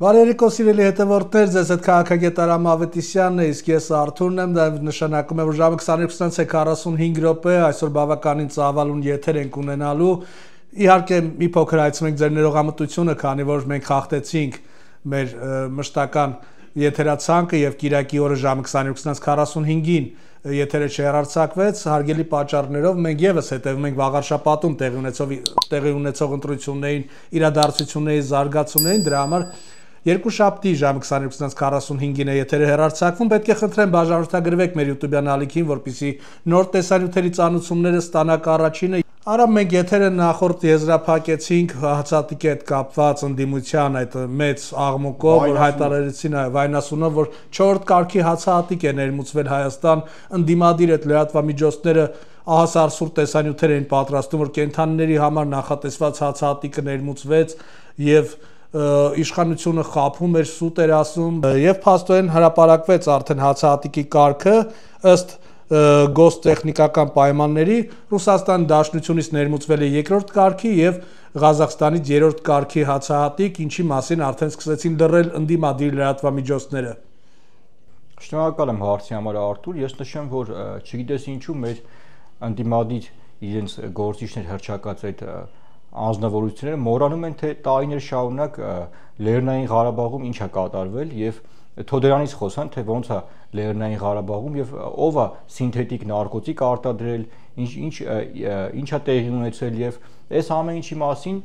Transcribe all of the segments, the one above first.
Բարերիկո սիրելի հետևորդներ, ձեզ հետ քաղաքագետ Արամ Ավետիսյանն է, իսկ ես Արթուրն եմ, դա նշանակում է, որ ժամը 22:45 րոպե, այսօր բավականին ծավալուն եթեր ենք ունենալու։ Իհարկե մի փոքր այցում ենք ձեր ներողամտությունը, քանի որ մենք խախտեցինք մեր մշտական եթերացանկը եւ Կիրակի օրը ժամը 22:45-ին եթերը չհեռարձակվեց, հարգելի պատճառներով մենք եւս հետևում ենք վաղարշապատում տեղի ունեցող ընտրություններին, իրադարձությունների զարգացումներին, դրա համար Երկուշաբթի ժամը 22:45-ին է եթերը հեռարձակվում, պետք է խնդրեմ բաժանորդագրվեք մեր YouTube-յան ալիքին, որպեսզի նոր տեսանյութերի ծանուցումները ստանաք առաջինը։ Արամ մենք եթերը նախորդ եզրափակեցինք հացատիկի հետ կապված ընդդիմության այդ մեծ աղմուկով, որ հայտարարեցին Վայնասունով, որ 4-րդ կարգի հացահատիկ է ներմուծվել Հայաստան, ընդդիմադիր այդ լրատվամիջոցները ահասարսուռ տեսանյութեր էին պատրաստում, որ կենդանիների համար նախատեսված հացահատիկը ներմուծվեց եւ իշխանությունը խափում էր, սուտ էր ասում եւ փաստորեն հրապարակվեց արդեն հացահատիկի կարգը ըստ գոստեխնիկական պայմանների Ռուսաստանի Դաշնությունից ներմուծվել է 2-րդ կարգի եւ Ղազախստանից 3-րդ կարգի հացահատիկ, ինչի մասին արդեն սկսեցին լռել ընդդիմադիր լրատվամիջոցները։ Շնորհակալ եմ հարցի համար Արթուր, ես նշեմ, որ չգիտես ինչու մեր ընդդիմադիր իրենց գործիչներ հրճակած այդ անձնավորությունները մոռանում են, թե տարիներ շարունակ Լեռնային Ղարաբաղում ինչ է կատարվել եւ Թոդերանից խոսան, թե ոնց է Լեռնային Ղարաբաղում եւ ով է սինթետիկ նարկոտիկ արտադրել, ինչ է տեղի ունեցել եւ այս ամեն ինչի մասին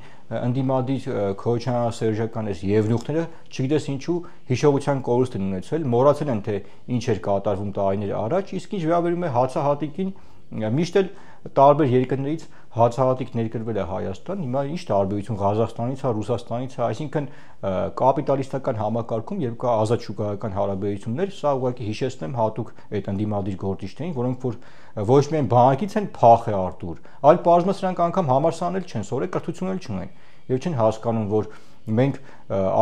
ընդդիմադիր քոչանասերժական այս եվնուխները չգիտես ինչու հիշողության կորուստ են ունեցել, մոռացել են, թե ինչ էր կատարվում տարիներ առաջ, իսկ ինչ վերաբերում է հացահատիկին, միշտ էլ տարբեր երկրներից հացահատիկ ներկրվել է Հայաստան, հիմա ինչ տարբերություն Ղազախստանից է, Ռուսաստանից է, այսինքն կապիտալիստական համակարգում երբ կա ազատ շուկայական հարաբերություններ, սա ուղղակի հիշեցնեմ հատուկ այդ ընդդիմադիր գործիչներին, որոնք որ ոչ միայն բանակից են փախ է Արթուր, այլ բազմը սրանք անգամ համալսանել չեն, սորե կրթություն էլ չունեն եւ չեն հասկանում, որ մենք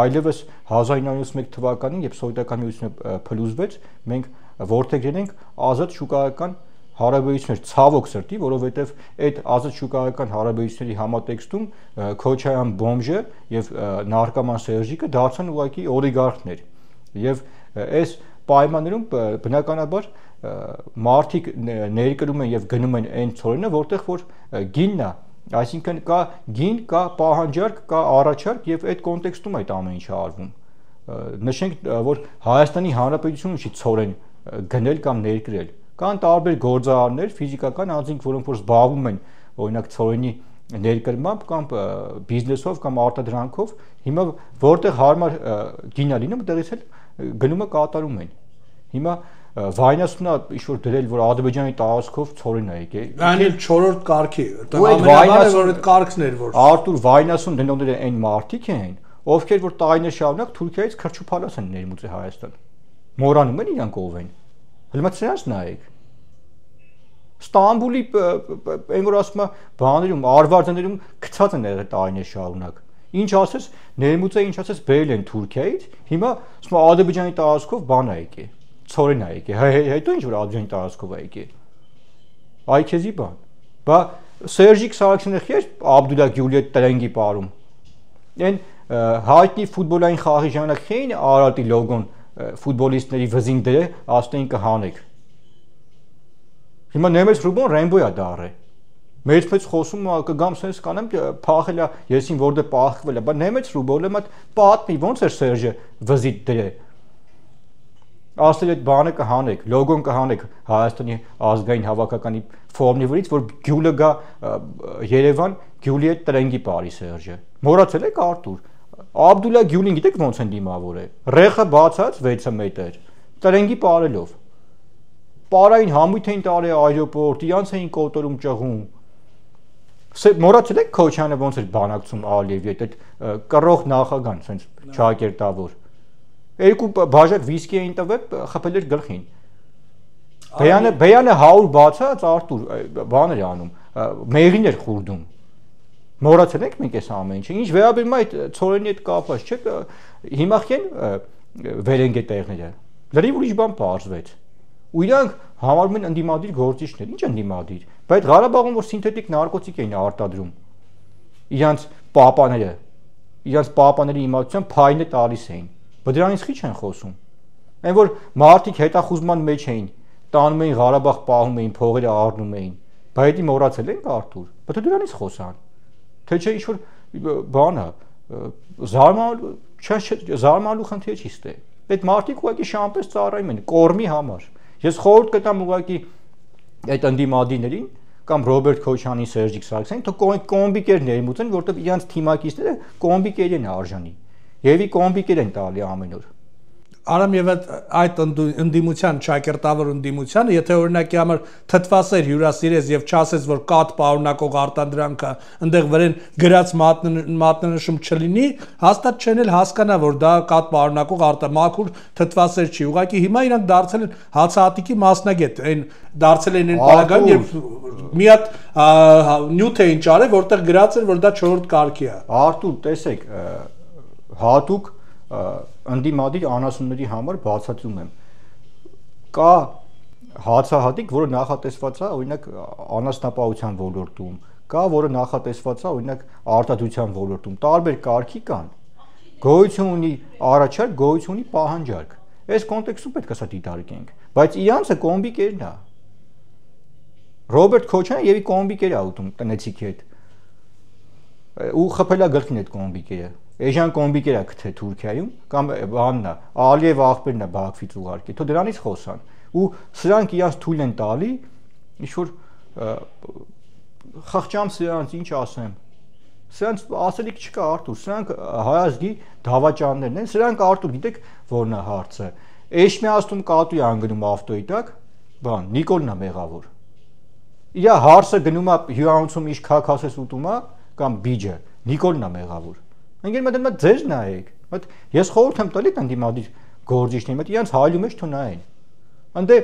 այլևս 1991 թվականին, երբ սովետական միությունը փլուզվեց, մենք որդեգրել ենք ազատ շուկայական հարաբերություններ ցավոք սրտի, որովհետև այդ ազատ շուկայական հարաբերությունների համատեքստում Քոչարյան բոմժը եւ նարկոման Սերժիկը դարձան ուղղակի օլիգարխներ եւ այս պայմաններում բնականաբար մարդիկ ներկրում են եւ գնում են այն ծորենը, որտեղ որ գինն է, այսինքն կա գին, կա պահանջարկ, կա առաջարկ եւ այդ կոնտեքստում այդ ամեն ինչը արվում։ Նշենք, որ Հայաստանի Հանրապետությունում չի ծորեն գնել կամ ներկրել։ Կան տարբեր գործարարներ, ֆիզիկական անձինք, որոնք որ զբաղվում են, օրինակ ծորենի ներկրմամբ կամ բիզնեսով կամ արտադրանքով, հիմա որտեղ հարմար գինա լինում, դեռից էլ գնումը կատարում են։ Հիմա Վայնասունը ինչ-որ դրել, որ Ադրբեջանի տարածքով ծորեն է եկել։ Այն 4-րդ կարգի, ամենավայնասուն կարգն էր, որ Արթուր Վայնասուն դնողները այն մարդիկ են, ովքեր որ տարիներ շարունակ Թուրքիայից քրչուփալաս են ներմուծել Հայաստան։ Մոռանում են իրանք ով են։ Հələ մտցրած նայեք։ Ստամբուլի այն որ ասում է բաներում, արվարձաներում գցած են եղել տարիներ շարունակ։ Ինչ ասես, ներմուծել, ինչ ասես բերել են Թուրքիայից, հիմա ասում է Ադրբեջանի տարածքով բան է եկել, ծորեն է եկել։ Հետո ինչ որ Ադրբեջանի տարածքով է եկել։ Այ քեզի բան։ Բա Սերժիկ Սարգսյանը քիչ Աբդուլլա Գյուլի հետ տրենգի ապարում։ Այն հայտնի ֆուտբոլային խաղի ժամանակ քեին Արարատի լոգոն ֆուտբոլիստների վզին դրե, ասում կհանեք։ Հիմա Նեմեց Ռուբոն Ռեյնբոյա դառը։ Մեծ խոսում կգամ sense կանեմ փախել է, եսին որտե փախվել է, բայց Նեմեց Ռուբոնը մատ պատմի ոնց էր Սերժը վզի դրե։ Ասել այդ բանը կհանեք, լոգոն կհանեք Հայաստանի ազգային հավաքականի ֆորմի վրից, որ Գյուլը գա Երևան, Գյուլի հետ տրենգի բարի Սերժը։ Մոռացել եք Արթուր։ Աբդուլլա Գյուլին գիտեք ոնց են դիմավորել։ Ռեխը բացած 6 մետր, տրենգի բարելով։ Պարային համույթ էին տարի այրոպորտ, իրանց էին կոտորում ճղում։ Մոռացել եք Քոչյանը ոնց էր բանակցում Ալիևի հետ, այդ կռող նախագահան, sense ճակերտավոր։ Երկու բաժակ վիսկի էին տվել, խփել էր գլխին։ Բեյանը 100 բացած Արթուր բան էր անում, մեղին էր խուրդում։ Մոռացել եք մենք այս ամեն ինչը։ Ինչ վերաբերում է այդ ծորենի հետ կապված, չէ՞, հիմա քեն վերենգե տեղները։ Լրիվ ուրիշ բան բարձվեց։ Ու իրանք համարում են ընդդիմադիր գործիչներ, ինչ ընդդիմադիր։ Բայց Ղարաբաղում որ սինթետիկ նարկոտիկ էին արտադրում։ Իրանց պապաները իրաց պահապանների իմացության փայլը տալիս էին։ Բայց դրանից քիչ են խոսում։ Այն որ մարդիկ հետախուզման մեջ էին, տանում էին Ղարաբաղ, պահում էին, փողերը առնում էին, բայց դա մոռացել ենք Արթուր։ Բայց դրանից խոսան։ Թե չէ ինչ որ բան է, զարմանալու խնդիր չի ստե։ Այդ մարդիկ ուղղակի շամպես ծառայում են կորմի համար։ Ես խորհուրդ կտամ ուղղակի այդ ընդդիմադիրներին կամ Ռոբերտ Քոչարյանին, Սերժիկ Սարգսյանին, թող կոմբիկեր ներմուծեն, որովհետև իրանց թիմակիցները կոմբիկեր են արժանի։ Եվի կոմբիկեր են տալի ամեն օր։ Արամ եւ այդ ընդդիմության ճակերտավոր ընդդիմությանը, եթե օրինակի համար թթվասեր հյուրասիրես եւ չասես, որ կատ պարունակող արտադրանքը այնտեղ վրեն գրած մատնանշում չլինի, հաստատ չեն էլ հասկանա, որ դա կատ պարունակող մաքուր թթվասեր չի։ Ուղղակի հիմա իրանք դարձել են հացահատիկի մասնագետ, այն դարձել են այն բաղական, երբ մի հատ նյութ էին ճարել, որտեղ գրած էր, որ դա 4-րդ կարգի է։ Արտուր, տեսեք, հատուկ ընդդիմադիր անասունների համար բացատրում եմ։ Կա հացահատիկ, որը նախատեսված է օրինակ անասնապահության ոլորտում, կա որը նախատեսված է օրինակ արտադրության ոլորտում, տարբեր կարգի կան։ Գոյություն ունի առաջարկ, գոյություն ունի պահանջարկ։ Այս կոնտեքստում պետք է սա դիտարկենք, բայց իրանցը կոմբիկերն է։ Ռոբերտ Քոչարյանը եւի կոմբիկեր է ուտում տնեցիքի հետ։ Ու խփելա գլխին այդ կոմբիկերը։ Էժան կոմբիկեր է գտե Թուրքիայում կամ բանն է, Ալիև աղբերն է Բաքվից ուղարկի, թող դրանից խոսան։ Ու սրանք իրանց թույլ են տալի, ինչ որ խղճամ սրանց ինչ ասեմ։ Սրանց ասելիք չկա Արտուր, սրանք հայազգի դավաճաններն են, սրանք Արտուր գիտեք որն է հարցը։ Էշմիածնում կատու է անգնում ավտոյի տակ, բան, Նիկոլն է մեղավոր։ Իր հարսը գնում է հյուրանոցում իշ քաքասես ուտում է կամ բիջը, Նիկոլն է մեղավոր։ Ընկեր մտնում եք ձեզ նայեք, բայց ես խորհուրդ եմ տալի ընդդիմադիր գործիչներին, բայց իրանց հայլու մեջ թող նայեն։ Անդե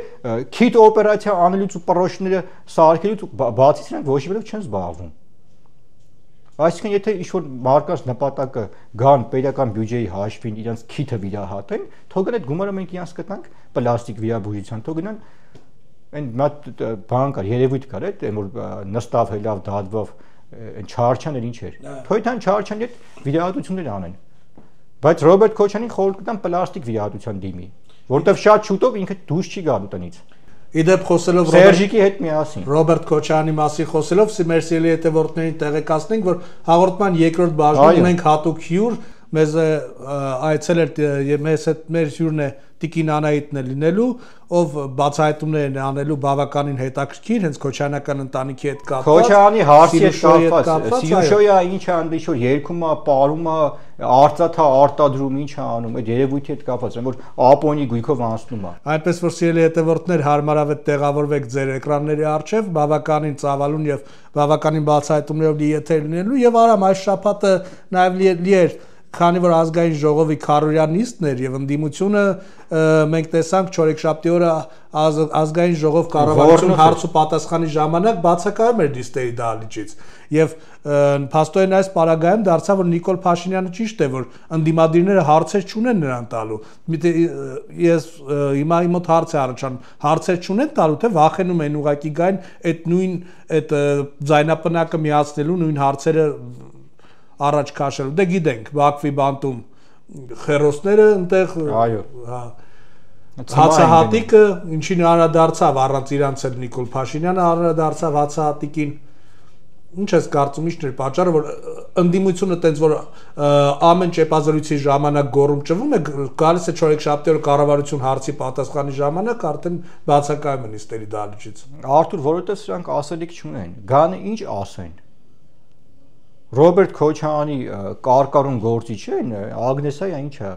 քիթ օպերացիա անելուց ու պրոշները սարքելուց բացի սրանք ոչ մի բանով չեն զբաղվում։ Այսինքն եթե ինչ-որ մարկած նպատակը գան պետական բյուջեի հաշվին իրանց քիթը վիրահատեն, թող գան այդ գումարը մենք իրանց կտանք պլաստիկ վիրաբուժության, թող գնան այն բան կար, երևույթ կար այդ, որ նստավ հելավ դադվավ այն Չարչյանն ինչ էր։ Թոյթան Չարչյանի հետ վիրահատություններ անեն։ Բայց Ռոբերտ Քոչարյանին խորհուրդ կտամ պլաստիկ վիրահատության դիմի, որտեվ շատ շուտով ինքը դուրս չի գալու տնից։ Իդեպ խոսելով Սերժիկի հետ միասին Ռոբերտ Քոչարյանի մասին խոսելով Սիմերսիելի հետևորդներին տեղեկացնենք, որ հաղորդման երկրորդ բաժնում մենք հատուկ հյուր մեզ այցելել մեր հյուրն է Տիկին Անահիտն է լինելու, ով բացահայտումներ են անելու բավականին հետաքրքիր, հենց Քոչարյանական ընտանիքի հետ կապված։ Քոչարյանի հարցի հետ կապված, Սիրուշոյա ինչ է անդի շոր երկում է, պարում է, արտաթա արտադրում ինչ է անում, այդ երևույթի հետ կապված, որ ապոնի գույքով անցնում է։ Այնպես որ սիրելի հետևորդներ, հարմարավետ տեղավորվեք ձեր էկրանների առջև, բավականին ծավալուն եւ բավականին բացահայտումներով լի եթեր լինելու եւ Արամ այս շաբաթը նաեւ լի էր քանի որ ազգային ժողովի քարորյա նիստն էր եւ ընդդիմությունը մենք տեսանք չորեքշաբթի օրը ազգային ժողով կառավարություն հարց ու պատասխանի ժամանակ բացակայում էր նիստերի դահլիճից եւ փաստորեն այս պարագայում դարձավ որ Նիկոլ Փաշինյանը ճիշտ է որ ընդդիմադիրները հարցեր չունեն նրան տալու ես հիմա իմ մոտ հարց է առաջանում հարցեր չունեն տալու թե վախենում են ուղակի գային այդ նույն այդ ձայնապնակը միացնելու նույն հարցերը առաջ քաշելու դե գիտենք Բաքվի բանտում խերոսները այնտեղ այո հացահատիկը ինչին անդրադարձավ առանց իրանց էլ Նիկոլ Փաշինյանը անդրադարձավ հացահատիկին ինչ ես կարծում ինչն էր պատճառը որ ընդդիմությունը տենց որ ամեն ճեպազրույցի ժամանակ գոռում ճվում է գալիս է չորեքշաբթի օր կառավարություն հարցի պատասխանի ժամանակ արդեն բացակայում են նիստերի դահլիճից Արթուր որովհետև սրանք ասելիք չունեն գանը ինչ ասեն Ռոբերտ Քոչարյանի կարկառուն գործիչ են, Ագնեսայա ինչա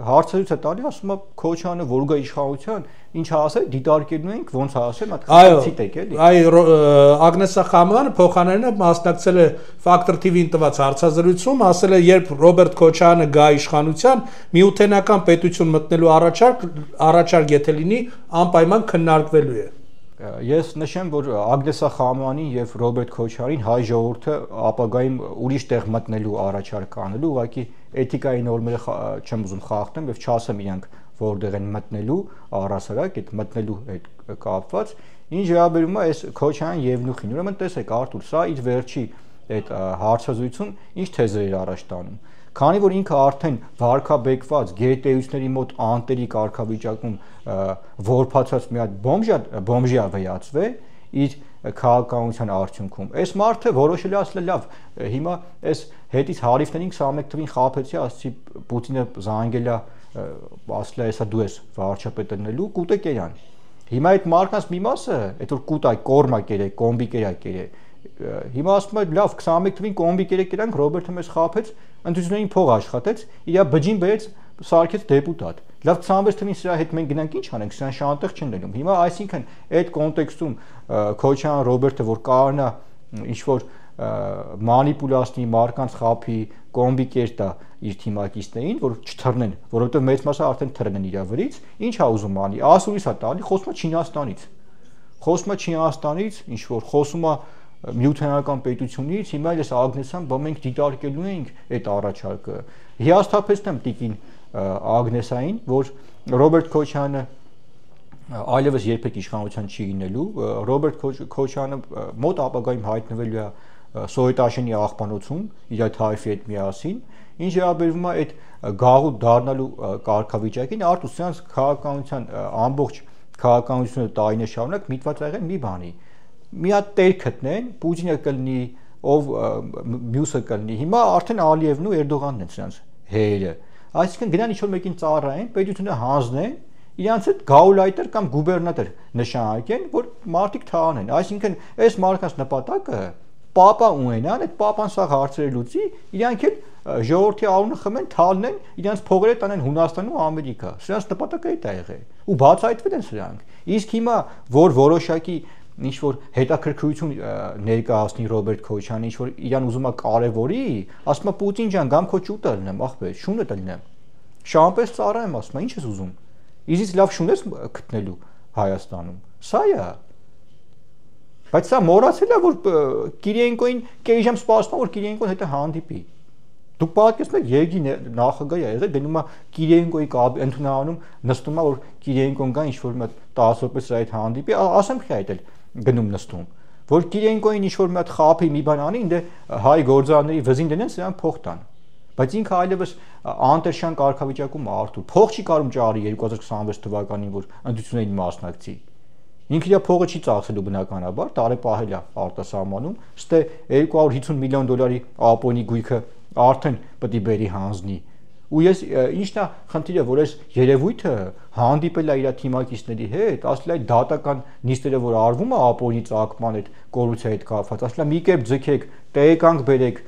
հարցերից է տալի, ասում է Քոչարյանը որ գա իշխանության, ինչ ասել, դիտարկելու ենք, ոնց ասեմ, այդքանցիտ էլի։ Այո, Ագնեսա Խամոյանը փոխանցել է մասնակցել է Factor TV-ին տված հարցազրույցում, ասել է, երբ Ռոբերտ Քոչարյանը գա իշխանության, միութենական պետություն մտնելու առաջարկ եթե լինի, անպայման քննարկվելու է։ Ես նշեմ, որ Ագնեսա Խամոյանին եւ Ռոբերտ Քոչարյանին հայ ժողովուրդը ապագայում ուրիշ տեղ մտնելու առաջարկ անելու, ուղղակի էթիկայի նորմերը չեմ ուզում խախտեմ եւ չասեմ իրանք որտեղ են մտնելու առասարակ, այդ մտնելու հետ կապված, ինչ վերաբերում է այս Քոչարյան Եվնուխին։ Ուրեմն տեսեք Արթուր, սա իր վերջի այդ հարցազրույցում ինչ թեզեր էր առաջ տանում։ Քանի որ ինքը արդեն վարկաբեկված գերտերությունների մոտ անտերի կարգավիճակում որփացած մի հատ բոմժի ավեյացվե իր քաղաքականության արդյունքում։ Այս մարդը որոշել է ասել լավ, հիմա այս հետից հարիվներին 21 թվին խաբեցի, ասացի Պուտինը զանգել է, ասել է հեսա դու ես վարչապետ դնելու, կուտե կերան։ Հիմա այդ մարկանց մի մասը, այդ որ կուտայ, կորմա կերե, կոմբի կերե, հիմա ասում է լավ 21 թվին կոմբի կերանք, Ռոբերտը մեզ խաբեց, ընդդիմներին փող աշխատեց, իր բջին բերեց սարքեց դեպուտատ։ Լավ 26 թվին սրա հետ մենք գնանք ինչ անենք, սրան շանտեղ չեն դնում։ Հիմա այսինքն այդ կոնտեքստում Քոչարյան Ռոբերտը որ կարողանա ինչ որ մանիպուլացնի, մարկանց խափի, կոմբի կերտա իր թիմակիցներին, որ չթռնեն, որովհետև մեծ մասը արդեն թռն են իր վրից, ինչ է ուզում անի, ասուրից է տալի, խոսում է Չինաստանից, ինչ որ խոսում է միութենական պետությունից, հիմա էլ էս Ագնեսյան, բա մենք դիտարկելու ենք այդ առաջարկը։ Հիասթափեցնեմ տիկին Ագնեսային, որ Ռոբերտ Քոչարյանը այլևս երբեք իշխանության չի լինելու, Ռոբերտ Քոչարյանը մոտ ապագայում հայտնվելու է Սովետաշենի աղբանոցում իր թայֆի հետ միասին, ինչ վերաբերում է այդ գաղութ դառնալու կարգավիճակին, արդյոք սրանց քաղաքականության ամբողջ քաղաքականությունը տարիներ շարունակ միտված ա եղել մի բանի, մի հատ տեր գտնեն, Պուտինը կլինի, ով մյուսը կլինի, հիմա արդեն Ալիևն ու Էրդողանն են սրանց հերերը, այսինքն գնան ինչ-որ մեկին ծառայեն, պետությունը հանձնեն, իրանց հետ գաուլայտեր կամ գուբերնատոր նշանակեն, որ մարդիկ թողանեն, այսինքն այս մարդկանց նպատակը պապա ունենան, այդ պապան սա հարցերը լուծի, իրանք էլ ժողովրդի անունը խմեն, թալնեն, իրանց փողերը տանեն Հունաստան ու Ամերիկա, սրանց նպատակը այդ է եղել, ու բացահայտվել են սրանք, իսկ հիմա որ որոշակի ինչ որ հետաքրքրություն ներկայացնի Ռոբերտ Քոչարյանը, ինչ որ իրան ուզում է կարևորի, ասում է Պուտին ջան, գամ քո ճուտը լնեմ, ախպեր, շունը դնեմ։ Շամպես ծառայեմ, ասում է, ինչ ես ուզում։ Իզից լավ շուն ես գտնելու Հայաստանում։ Սա է։ Բայց սա մոռացել է, որ Կիրիենկոին կես ժամ սպասում է, որ Կիրիենկոն հետը հանդիպի։ Դուք պատկերացնում եք Երգի նախագահ է եղել, գնում է Կիրիենկոյի ընդունանում, նստում է, որ Կիրիենկոն գա ինչ-որ մի 10 րոպե սրա հետ հանդիպի, ասեմ քիչ այդ էլ գնում նստում, որ Կիրիենկոին ինչ-որ մի հատ խափի մի բան անի, ինձ հայ գործարարների վզին դնեն, սրան փող տան։ Բայց ինքը այլևս անտերշան կարգավիճակում է Արթուր, փող չի կարող ճարի 2026 թվականին, որ ընդդիմություններին մասնակցի։ Ինքը իր փողը չի ծախսելու բնականաբար, տարեպահել է արտասահմանում, ստե 250 միլիոն դոլարի ապօրինի գույքը արդեն պետք է բերի հանձնի։ Ու ես ինչն է խնդիրը, որ այս երևույթը հանդիպել է իր թիմակիցների հետ, ասել է դատական նիստերը, որ արվում է ապօրինի ծագման այդ կոռուպցիայի հետ կապված, ասել է մի կերպ ձգեք, տեղեկանք բերեք,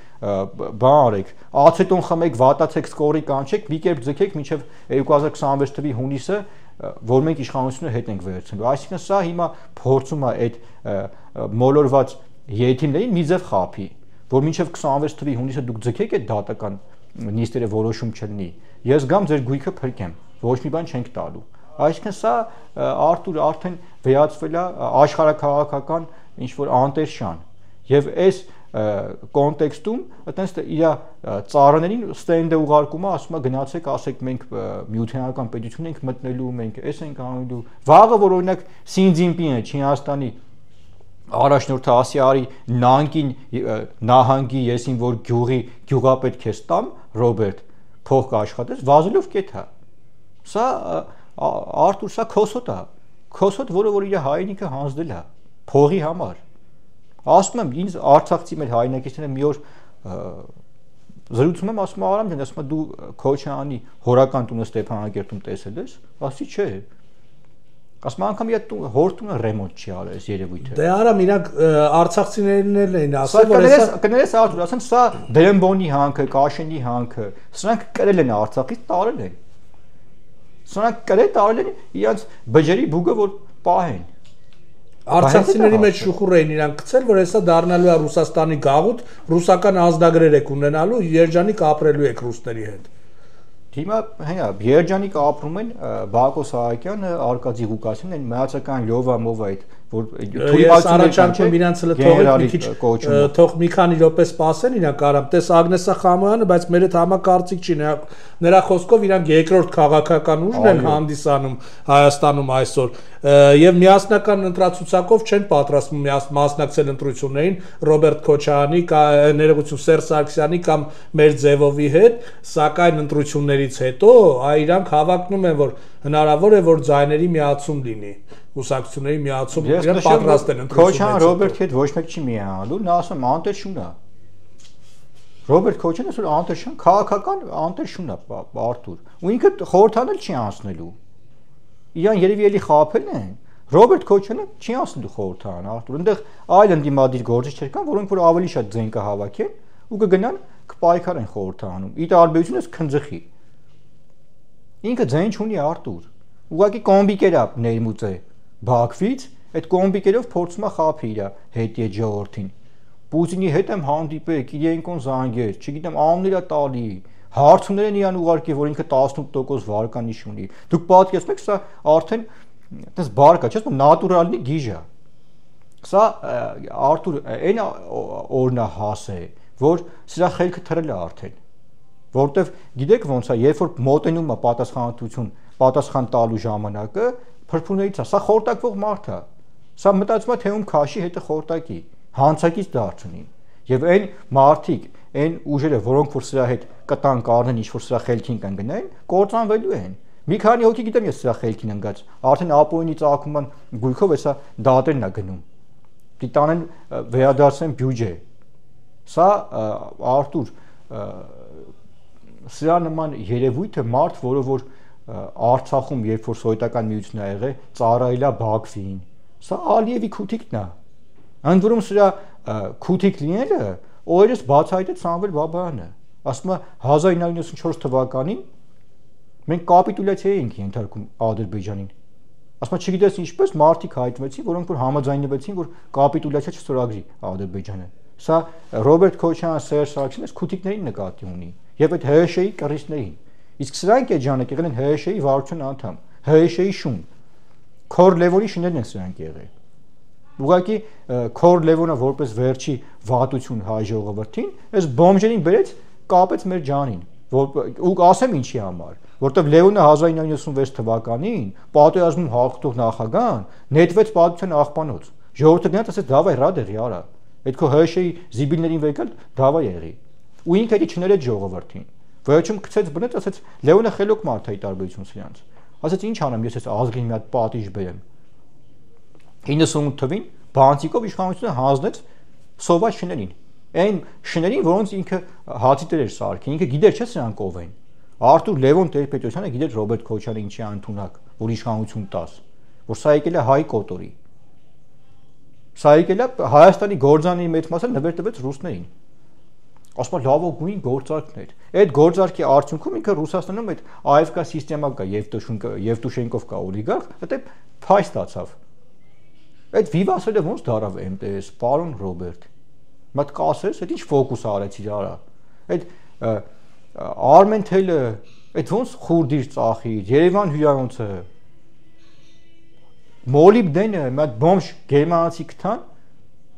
բան արեք, ացետոն խմեք, վատացեք, սկորի կանչեք, մի կերպ ձգեք մինչև 2026 թվականի հունիսը, որ մենք իշխանությունը հետ ենք վերցնելու։ Այսինքն սա հիմա փորձում է այդ մոլորված երեթիմներին մի ձև խափի, որ մինչև 26 թվականի հունիսը դուք ձգեք այդ դատական նիստերը որոշում չլինի, ես գամ ձեր գույքը փրկեմ, ոչ մի բան չենք տալու։ Այսինքն սա Արթուր արդեն վերածվել է աշխարհաքաղաքական ինչ-որ անտերշան, եւ այս կոնտեքստում այտենց իր ծառաներին ստենդը ուղարկում է, ասում է գնացեք, ասեք մենք միութենական պետություն ենք մտնելու, մենք էս ենք անելու։ Վաղը որ օրինակ Սին Ցզինպինը Չինաստանի առաջնորդը ասի արի Նանկին նահանգի եսին որ գյուղապետ քեզ տամ Ռոբերտ փող կաշխատես վազելով կեթա սա Արթուր սա քոսոտ որը որ իր հայրենիքը հանձնել է փողի համար ասում եմ ինձ արցախցի մեր հայրենակիցները մի օր զրուցում եմ ասում Արամ ջան ասում դու Քոչարյանի հորական տունը Ստեփանակերտում տեսել ես ասի չէ ասում անգամ իր հորտունը ռեմոնտ չի արել այս երևույթը։ Դե Արամ իրանք արցախցիներն են ասել որ հեսա կներես Արթուր, ասեմ սա Դերենբոնի հանքը, Կաշենի հանքը, սրանք կրել են Արցախից տարել են։ Սրանք կրել տարել են իրանց բջերի բուգը որ պահեն։ Արցախցիների մեջ շուխուր էին իրանք գցել, որ հեսա դառնալու է Ռուսաստանի գաղութ, ռուսական ազդագրեր եք ունենալու, Երջանիկ ապրելու եք ռուսների հետ։ Հիմա հենա Երջանիկ ապրում են Բակո Սահակյանը, Արկադի Ղուկասյանն են մայացական լովա մովա այդ որ ես առաջարկում իրանց թող մի քանի րոպե սպասեն իրանք արամ տես Ագնեսա Խամոյանը, բայց մեր այդ համակարծիք չի, նրա խոսքով իրանք երկրորդ քաղաքական ուժն են հանդիսանում Հայաստանում այսօր եւ միասնական ընտրացուցակով չեն պատրաստվում մասնակցել ընտրություններին Ռոբերտ Քոչարյանի, ներողություն Սերժ Սարգսյանի կամ մեր Ձևովի հետ, սակայն ընտրություններից հետո իրանք հավակնում են, որ հնարավոր է որ ձայների միացում լինի, կուսակցությունների միացում, իրենք պատրաստ են ընտրություններից։ Քոչարյան Ռոբերտի հետ ոչ մեկ չի միանալու, նա ասում անտերշուն է։ Ռոբերտ Քոչարյանը ասում անտերշուն, քաղաքական անտերշուն է Արթուր, ու ինքը խորհրդանել չի անցնելու։ Իրան երևի էլի խաբել են։ Ռոբերտ Քոչարյանը չի անցնելու խորհրդարան Արթուր, այնտեղ այլ ընդդիմադիր գործիչներ կան, որոնք որ ավելի շատ ձեն կհավաքեն ու կգնան կպայքարեն խորհրդարանում։ Ի տարբերություն քնձխի։ Ինքը ձեն չունի Արթուր։ Ուղղակի կոմբիկերա ներմուծե Բաքվից, այդ կոմբիկերով փորձում է խաբի իր հետի ժողովրդին։ Պուտինի հետ եմ հանդիպել, Կիրիենկոն զանգեր, չգիտեմ, անուններ է տալի, հարցումներ են իրան ուղարկի, որ ինքը 18% վարկանիշ ունի։ Դուք պատկերացնում եք, սա արդեն այդպես բարգա, չէ՞, նատուրալնի գիժ է։ Սա Արթուր այն օրնահաս է, որ սրա խելքը թրել է արդեն։ Որտեվ գիտեք ոնց է, երբ որ մոտենում է պատասխանատվություն, պատասխան տալու ժամանակը, փրփուրներից է, սա խորտակվող մարդ է։ Սա մտածում է թե ում քաշի հետը խորտակի, հանցակից դարձնի։ Եվ այն մարդիկ, այն ուժերը, որոնք որ սրա հետ կտան կառնեն, ինչ որ սրա խելքին կընկնեն, կործանվելու են։ Մի քանի հոգի գիտեմ ես սրա խելքին ընկած, արդեն ապօրինի ծագման գույքով էսա դատերն է գնում։ Տիտանեն վերադարձեն բյուջե։ Սա Արթուր սրա նման երևույթը մարդ, որը որ Արցախում երբ որ սովետական միությունն ա եղել, ծառայելա Բաքվին։ Սա Ալիևի քութիկն է։ Ընդ որում սրա քութիկ լինելը օրերս բացահայտեց Սամվել Բաբայանը։ Ասում է 1994 թվականին մենք կապիտուլյացիա էինք ենթարկում Ադրբեջանին։ Ասում է չգիտես ինչպես մարդիկ հայտնվեցին, որոնք որ համաձայնվեցին, որ կապիտուլյացիա չստորագրի Ադրբեջանը։ Սա Ռոբերտ Քոչարյան, Սերժ Սարգսյանը քութիկներին նկատի ունի եւ այդ ՀՀՇ-ի կռիչներին։ Իսկ սրանք էջանը եղել են ՀՀՇ-ի վարչության անդամ, ՀՀՇ-ի շուն։ Քոր Լևոնի շներն են սրանք եղել։ Ուղղակի Քոր Լևոնը որպես վերջի վատություն հայ ժողովրդին, այս բոմժերին բերեց կապեց մեր ջանին, ու ասեմ ինչի համար, որտեվ Լևոնը 1996 թվականին պատերազմում հաղթող նախագահան նետվեց պատմության աղբանոց։ Ժողովուրդը գնաց ասեց դավայ ռադեր յարա։ Այդ քո ՀՀՇ-ի զիբիլներին վեկալ դավայ եղի։ Ու ինքը էլի չներեց ժողովրդին։ Վերջում գցեց բնեց, ասեց Լևոնը խելոք մարդ է տարբերություն սրանց։ Ասեց ինչ անեմ, ես այս ազգին մի հատ պատիժ բերեմ։ 98 թվին բանցիկով իշխանությունը հանձնեց սոված շներին։ Այն շներին, որոնց ինքը հացի տեր էր սարքին, ինքը գիտեր չէ սրանք ով են։ Արթուր Լևոն Տեր-Պետրոսյանը գիտեր Ռոբերտ Քոչարյանը ինչի անտունակ, որ իշխանություն տաս, որ սա եկել է հայ կոտորի։ Սա եկել է Հայաստանի գործանի մեծ մասը նվեր տվեց ռուսներին։ Ասում է լավագույն գործարքն էր։ Այդ գործարքի արդյունքում ինքը Ռուսաստանում այդ AFK սիստեմա կա, Եվտուշենկով կա օլիգարխ, դա փայ ստացավ։ Այդ վիվասերը ոնց դարավ MTS, պարոն Ռոբերտ։ Մատ կասես, այդ ինչ ֆոկուս արեցիր արա։ Այդ Արմենթելը, այդ ոնց խուրդիր ծախիր, Երևան հյուրանոցը։ Մոլիբդենը, մատ բոմժ գերմանացի կթան,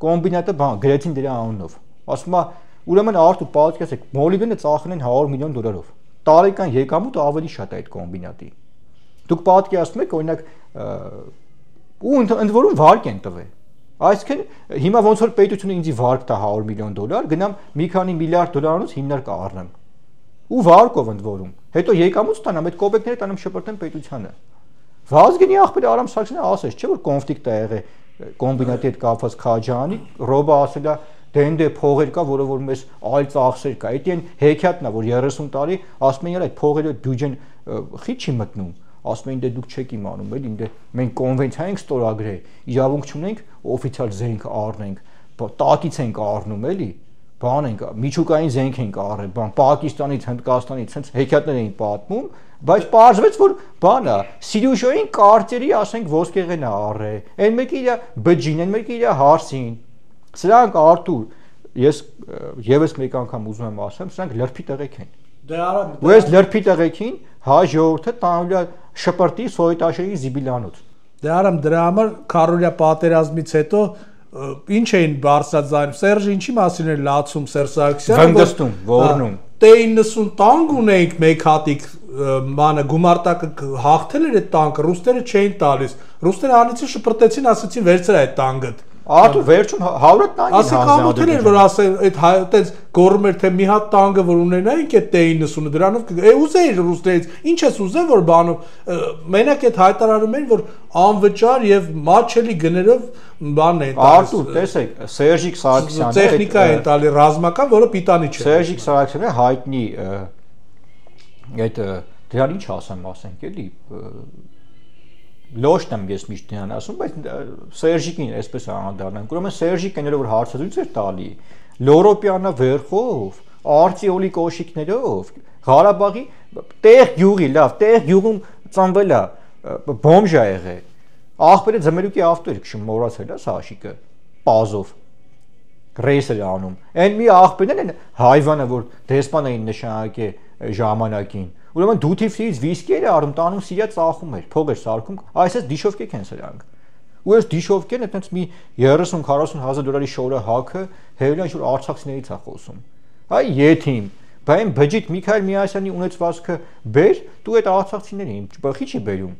կոմբինատը բան գրեցին դրա անունով։ Ասում է ուրեմն Արթուր պատկերացեք, մոլիբդենը ծախեն են $100 միլիոն։ Տարեկան եկամուտը ավելի շատ է այդ կոմբինատի։ Դուք պատկերացնում եք, օրինակ, ու ընդ որում վարկ են տվել։ Այսինքն հիմա ոնց որ պետությունը ինձի վարկ տա $100 միլիոն, գնամ մի քանի միլիարդ դոլարանոց հիմնար կառնեմ։ Ու վարկով ընդ որում։ Հետո եկամուտ ստանամ, այդ կոպեկները տանեմ շպրտեմ պետությանը։ Վազգենի աղբերը Արամ Սարգսյանը ասեց, չէ՞ որ կոնֆլիկտ է եղել կոմբինատի հետ կապված Քաջյանի, Ռոբը ասելա դենդե փողեր կա, որը որ մեզ այլ ծախսեր կա։ Այդ այն հեքիաթն է, որ 30 տարի ասում են, այդ փողերը բյուջեն խի չի մտնում։ Ասում են դե դուք չեք իմանում, էլի դե մենք կոնվենցիա ենք ստորագրել, իրավունք չունենք օֆիցիալ զենք առնենք, տակից ենք առնում, էլի, բան ենք, միջուկային զենք ենք առել, բան Պակիստանից, Հնդկաստանից, հենց հեքիաթներ էին պատմում, բայց պարզվեց, որ բան է, Սիրուժոյին կարծերի, ասենք, ոսկեղեն է առել, այն մեկը իր բջին, այն մեկը իր հարսին։ Սրանք Արթուր, ես եւս մեկ անգամ ուզում եմ ասեմ, սրանք լրբի տղեկ են։ Դե արա։ Ու այս լրբի տղեկին հայ ժողովուրդը տանուլ է շպրտի սովետաշերի զիբիլանոց։ Դե արամ դրա համար քարորյա պատերազմից հետո ինչ էին բարձրաձայնում Սերժը ինչի մասին էր լացում Սերժ Սարգսյանը վնգստում ողնում T90 տանկ ունեինք մեկ հատիկ մանը գումարտակը հաղթել էր այդ տանկը ռուսները չէին տալիս ռուսները անիցի շպրտեցին ասացին վերցրա այդ տանկը Ահա վերջում 100 տանկի ասի կամոթել էր որ ասել այդ այդպես գոռում էր թե մի հատ տանկը որ ունենայինք այդ T90-ը դրանով ուզեիր ռուսներից ինչ ես ուզել որ բանով մենակ այդ հայտարարում էին որ անվճար եւ մաչելի գներով բանն են Արտուր տեսեք Սերժիկ Սարգսյանը տեխնիկա են տալի ռազմական որը պիտանի չէ Սերժիկ Սարգսյանը հայտնի այդ դրան ինչ ասենք էլի Լոշն եմ ես միշտ նրան ասում, բայց Սերժիկին այսպես անդառնանք։ Ուրեմն Սերժիկը որ հարցազրույց էր տալի, Լորոպյանը վերխով, Արտիոլի կոշիկներով, Ղարաբաղի տեղ գյուղի, լավ, տեղ գյուղում ծնվել է, բոմժ է եղել։ Աղբերը ձմերուկի ավտո էր քշում, մոռացել է սա աշիկը, պազով։ Ռեյս էր անում։ Այն մի աղբերն են հայվանը, որ դեսպան էին նշանակել ժամանակին։ Ուրեմն դութիֆից վիսկի էր արում տանում սիրիա ծախում էր, փող էր սարքում, այսպես դիշովկեկ են սրանք։ Ու այս դիշովկեն այդպես մի 30-40 հազար դոլարի շորը հաքը հերոյն ինչ-որ արցախցիներից է խոսում։ Այ եթիմ, բայն բջիջ Միքայել Միասյանի ունեցվածքը բեր, դու այդ արցախցիներին բխի չի բերում։